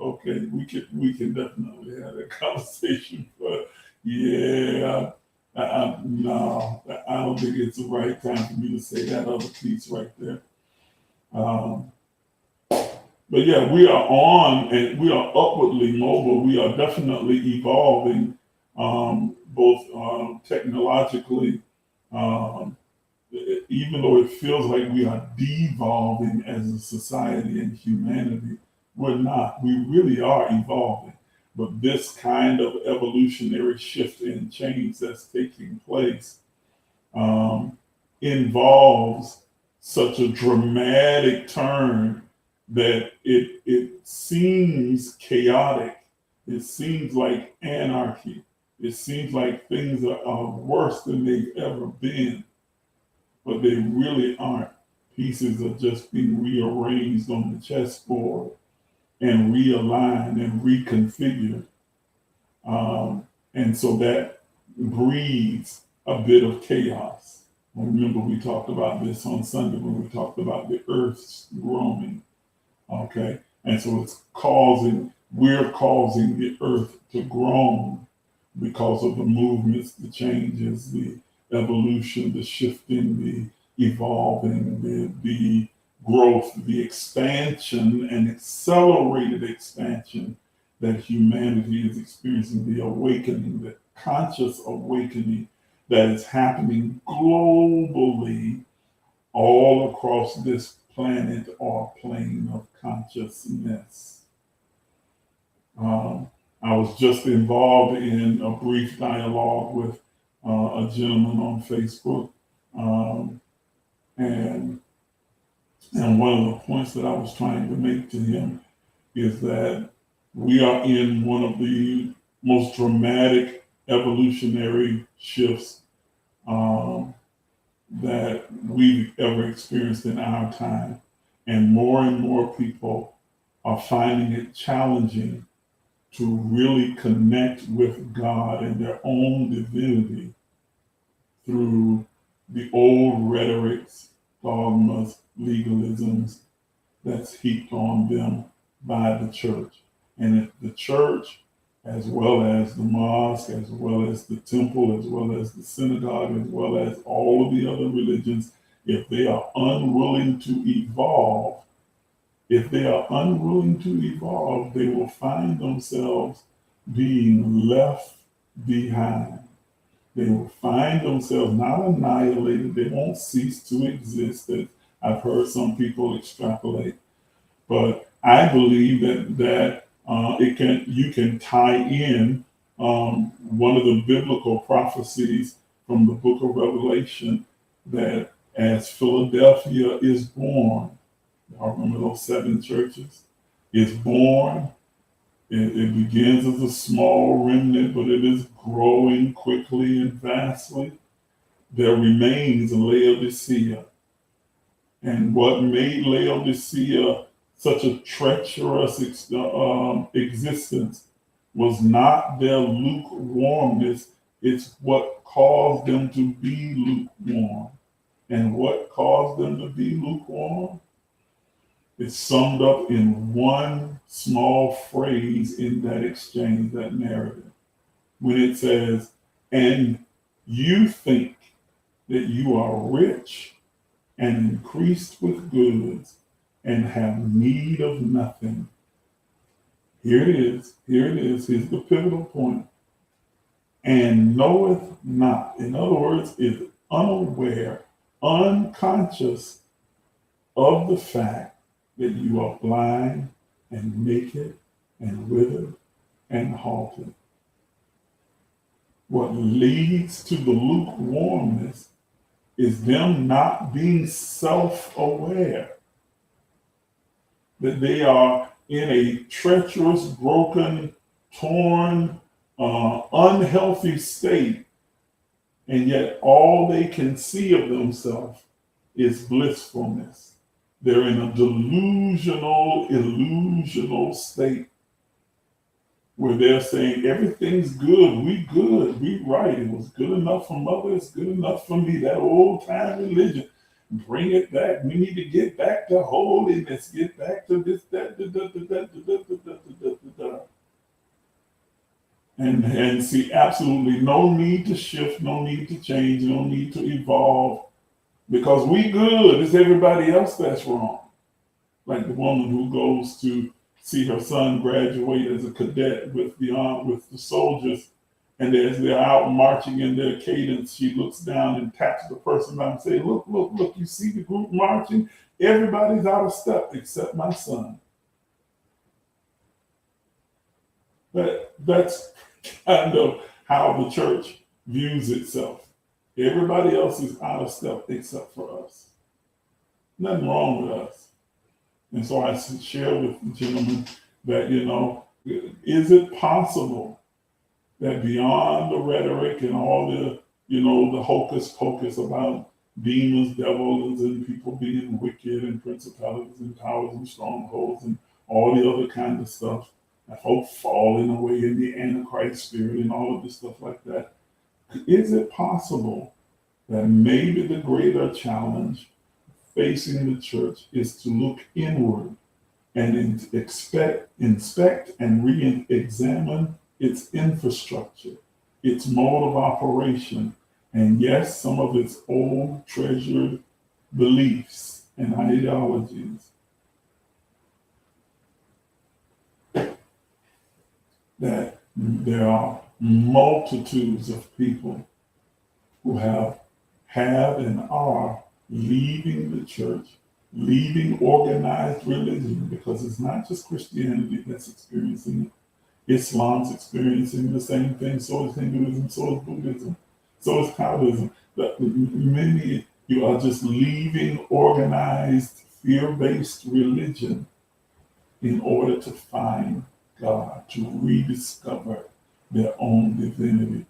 Speaker 2: Okay, we can definitely have that conversation. But yeah, no, I don't think it's the right time for me to say that other piece right there. But yeah, we are on and we are upwardly mobile. We are definitely evolving, both technologically, even though it feels like we are devolving as a society and humanity. We're not. We really are evolving. But this kind of evolutionary shift and change that's taking place involves such a dramatic turn that it seems chaotic. It seems like anarchy. It seems like things are worse than they've ever been, but they really aren't. Pieces are just being rearranged on the chessboard and realigned and reconfigured. And so that breeds a bit of chaos. Remember, we talked about this on Sunday when we talked about the earth's groaning. Okay. And so we're causing the earth to groan because of the movements, the changes, the evolution, the shifting, the evolving, the growth, the expansion and accelerated expansion that humanity is experiencing, the awakening, the conscious awakening that is happening globally all across this planet or plane of consciousness. I was just involved in a brief dialogue with a gentleman on Facebook. And one of the points that I was trying to make to him is that we are in one of the most dramatic evolutionary shifts that we've ever experienced in our time. And more people are finding it challenging to really connect with God and their own divinity through the old rhetorics, dogmas, legalisms that's heaped on them by the church. And if the church, as well as the mosque, as well as the temple, as well as the synagogue, as well as all of the other religions, if they are unwilling to evolve, they will find themselves being left behind. They will find themselves not annihilated. They won't cease to exist. I've heard some people extrapolate, but I believe that you can tie in one of the biblical prophecies from the book of Revelation that as Philadelphia is born, y'all remember those 7 churches, is born. It begins as a small remnant, but it is growing quickly and vastly. there remains Laodicea. And what made Laodicea such a treacherous existence was not their lukewarmness, it's what caused them to be lukewarm. And what caused them to be lukewarm? It's summed up in one small phrase in that exchange, that narrative, when it says, and you think that you are rich and increased with goods and have need of nothing. Here it is, here's the pivotal point. And knoweth not, in other words, is unaware, unconscious of the fact that you are blind and naked and withered and halted. What leads to the lukewarmness is them not being self-aware that they are in a treacherous, broken, torn, unhealthy state, and yet all they can see of themselves is blissfulness. They're in a delusional, illusional state where they're saying everything's good, we right. It was good enough for mother, it's good enough for me. That old time religion, bring it back. We need to get back to holiness, get back to this, that, and see absolutely no need to shift, no need to change, no need to evolve, because we good. It's everybody else that's wrong. Like the woman who goes to see her son graduate as a cadet with the soldiers, and as they're out marching in their cadence, she looks down and taps the person and say, look, you see the group marching? Everybody's out of step except my son. That's kind of how the church views itself. Everybody else is out of step except for us. Nothing wrong with us. And so I share with the gentleman that, is it possible that beyond the rhetoric and all the, the hocus pocus about demons, devils, and people being wicked and principalities and powers and strongholds and all the other kind of stuff, and folk falling away in the Antichrist spirit and all of this stuff like that, is it possible that maybe the greater challenge facing the church is to look inward and inspect and re-examine its infrastructure, its mode of operation, and yes, some of its old treasured beliefs and ideologies that there are multitudes of people who have and are leaving the church, leaving organized religion, because it's not just Christianity that's experiencing it. Islam's experiencing the same thing, so is Hinduism, so is Buddhism, so is Taoism. But many you are just leaving organized, fear-based religion in order to find God, to rediscover their own divinity.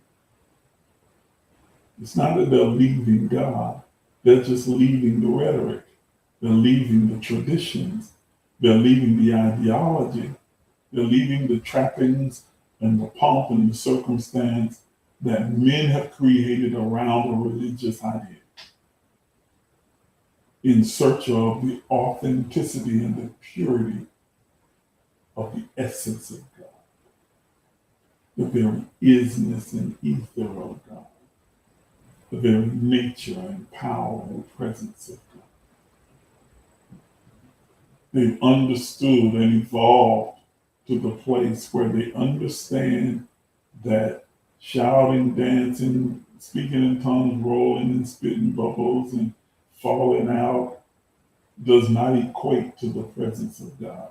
Speaker 2: It's not that they're leaving God. They're just leaving the rhetoric. They're leaving the traditions. They're leaving the ideology. They're leaving the trappings and the pomp and the circumstance that men have created around a religious idea in search of the authenticity and the purity of the essence of God, the very isness and ether of God, the very nature and power and presence of God. They've understood and evolved to the place where they understand that shouting, dancing, speaking in tongues, rolling and spitting bubbles and falling out does not equate to the presence of God,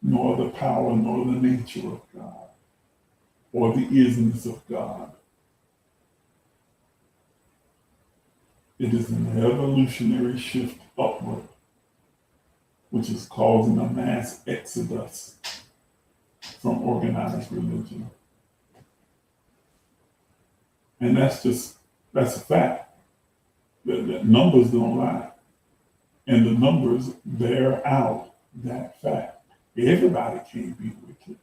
Speaker 2: nor the power, nor the nature of God, or the isness of God. It is an evolutionary shift upward, which is causing a mass exodus from organized religion. And that's just That's a fact. The numbers don't lie. And the numbers bear out that fact. Everybody can't be wicked.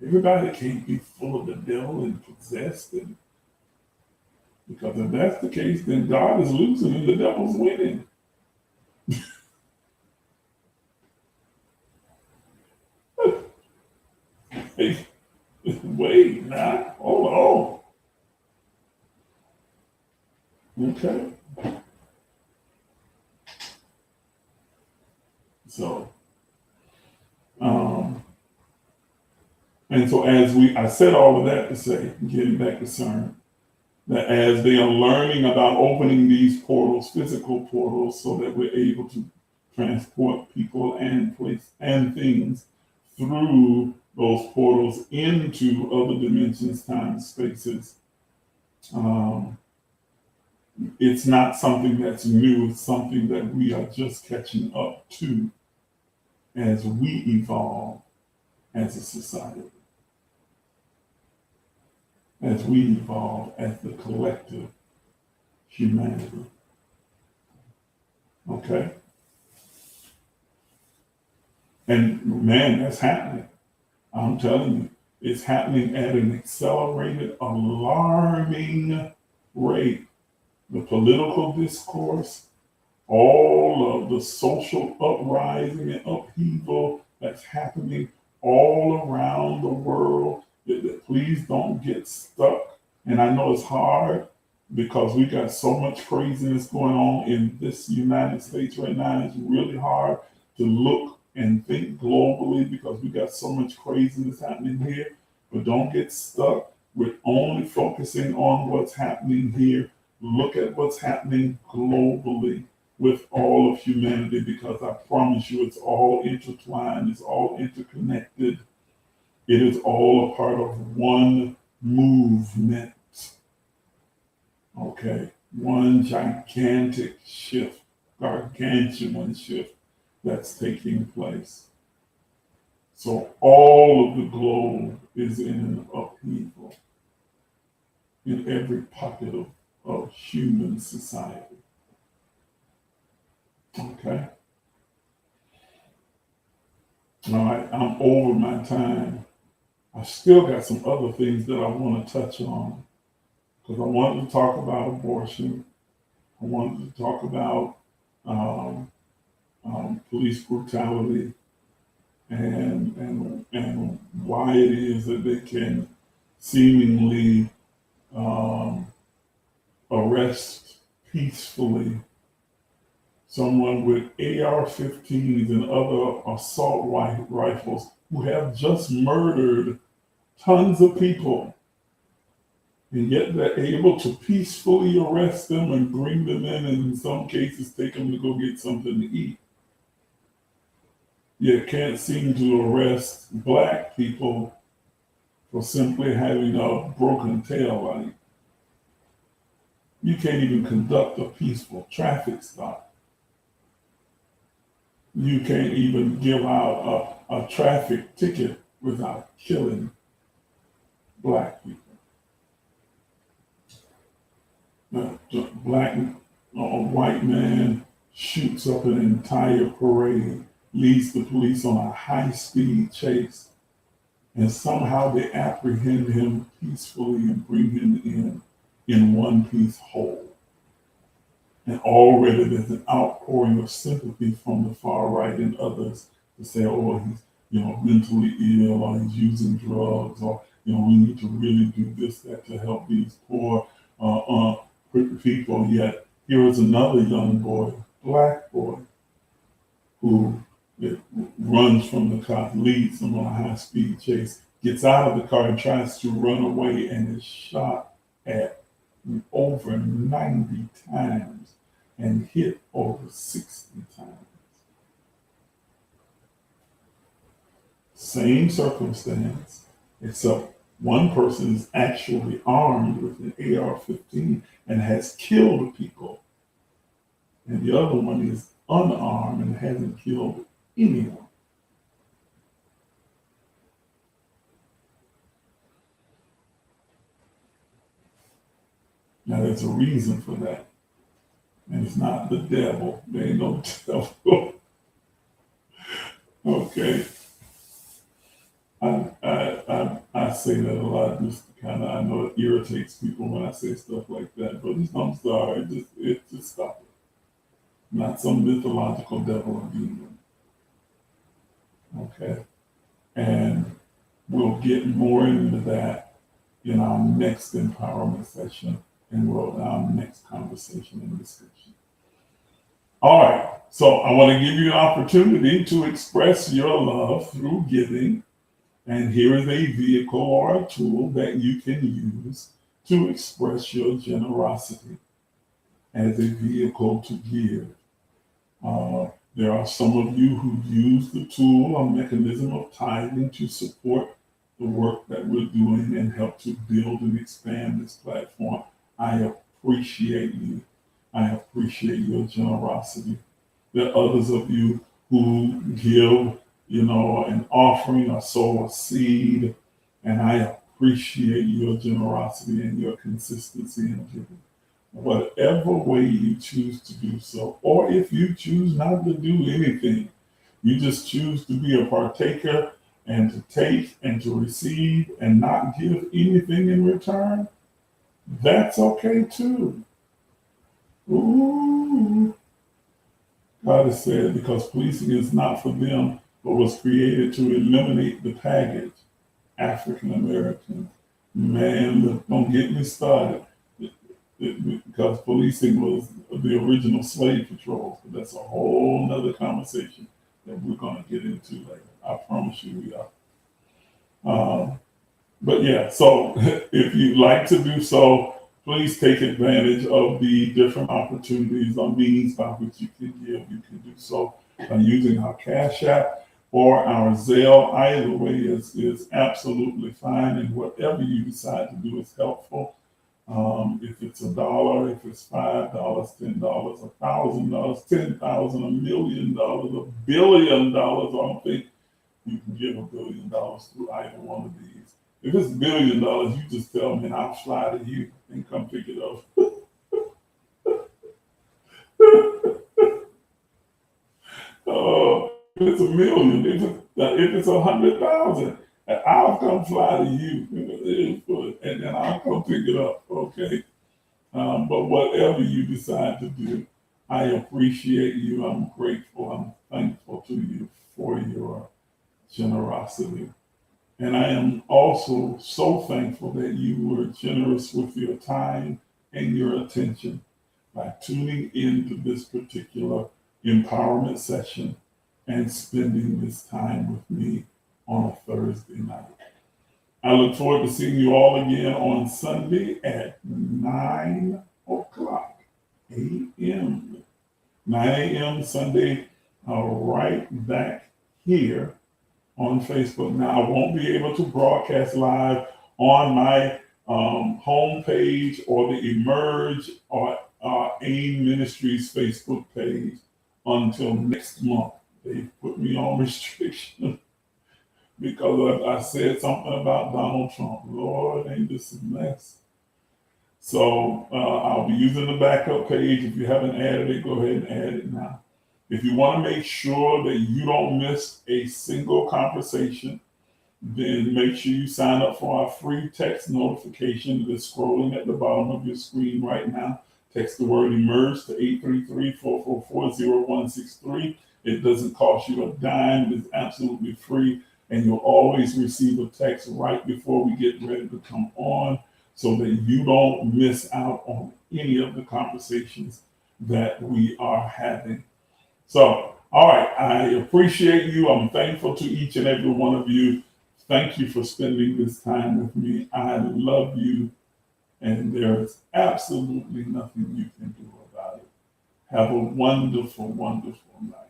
Speaker 2: Everybody can't be full of the devil and possessed. And because if that's the case, then God is losing and the devil's winning. Hey, wait, now, hold on. Okay. So, and so I said all of that to say, getting back to CERN, that as they are learning about opening these portals, physical portals, so that we're able to transport people and place and things through those portals into other dimensions, time, spaces. It's not something that's new. It's something that we are just catching up to as we evolve as a society, as we evolve as the collective humanity. Okay? And man, that's happening. I'm telling you, it's happening at an accelerated, alarming rate. The political discourse, all of the social uprising and upheaval that's happening all around the world. Please don't get stuck. And I know it's hard because we got so much craziness going on in this United States right now. It's really hard to look and think globally because we got so much craziness happening here. But don't get stuck with only focusing on what's happening here. Look at what's happening globally with all of humanity, because I promise you it's all intertwined, it's all interconnected. It is all a part of one movement. Okay, one gigantic shift, gargantuan shift that's taking place. So all of the globe is in an upheaval in every pocket of human society. Okay. All right, I'm over my time. I still got some other things that I want to touch on because I wanted to talk about abortion. I wanted to talk about police brutality and why it is that they can seemingly arrest peacefully someone with AR-15s and other assault rifles who have just murdered tons of people, and yet they're able to peacefully arrest them and bring them in, and in some cases take them to go get something to eat. You can't seem to arrest black people for simply having a broken tail light. You can't even conduct a peaceful traffic stop. You can't even give out a traffic ticket without killing black people. A white man shoots up an entire parade, leads the police on a high-speed chase, and somehow they apprehend him peacefully and bring him in one piece whole. And already there's an outpouring of sympathy from the far right and others to say, oh, he's mentally ill, or he's using drugs, or we need to really do this, that to help these poor people. Yet here is another young boy, black boy, who runs from the cop, leads him on a high-speed chase, gets out of the car and tries to run away, and is shot at over 90 times and hit over 60 times. Same circumstance, except one person is actually armed with an AR-15 and has killed people, and the other one is unarmed and hasn't killed anyone. Now, there's a reason for that. And it's not the devil. There ain't no devil. Okay. I say that a lot just kind of, I know it irritates people when I say stuff like that, but I'm sorry, just stop it. Not some mythological devil or demon. Okay. And we'll get more into that in our next empowerment session and in our next conversation and discussion. All right. So I want to give you an opportunity to express your love through giving. And here is a vehicle or a tool that you can use to express your generosity as a vehicle to give. There are some of you who use the tool or mechanism of tithing to support the work that we're doing and help to build and expand this platform. I appreciate you. I appreciate your generosity. There are others of you who give, an offering or sow a seed, and I appreciate your generosity and your consistency in giving. Whatever way you choose to do so, or if you choose not to do anything, you just choose to be a partaker and to take and to receive and not give anything in return, that's okay too. Ooh. God has said, because policing is not for them, but was created to eliminate the package. African Americans. Man, look, don't get me started. Because policing was the original slave patrol. But that's a whole nother conversation that we're going to get into later. I promise you we are. But yeah, so if you'd like to do so, please take advantage of the different opportunities or means by which you can give. You can do so by using our Cashapp or our Zelle. Either way is absolutely fine, and whatever you decide to do is helpful. If it's $1, if it's $5, $10, $1,000, 10,000, $1 million, $1 billion, I don't think you can give $1 billion through either one of these. If it's $1 billion, you just tell me and I'll fly to you and come pick it up. If it's $1 million, if it's 100,000, I'll come fly to you, and then I'll come pick it up. Okay. But whatever you decide to do, I appreciate you. I'm grateful. I'm thankful to you for your generosity. And I am also so thankful that you were generous with your time and your attention by tuning into this particular empowerment session and spending this time with me on a Thursday night. I look forward to seeing you all again on Sunday at 9 o'clock a.m. 9 a.m. Sunday, right back here on Facebook. Now, I won't be able to broadcast live on my homepage or the Emerge or AIM Ministries Facebook page until next month. They put me on restriction because I said something about Donald Trump. Lord, ain't this a mess? So I'll be using the backup page. If you haven't added it, go ahead and add it now. If you want to make sure that you don't miss a single conversation, then make sure you sign up for our free text notification that's scrolling at the bottom of your screen right now. Text the word EMERGE to 833-444-0163. It doesn't cost you a dime. It is absolutely free. And you'll always receive a text right before we get ready to come on so that you don't miss out on any of the conversations that we are having. So, all right, I appreciate you. I'm thankful to each and every one of you. Thank you for spending this time with me. I love you, and there is absolutely nothing you can do about it. Have a wonderful, wonderful night.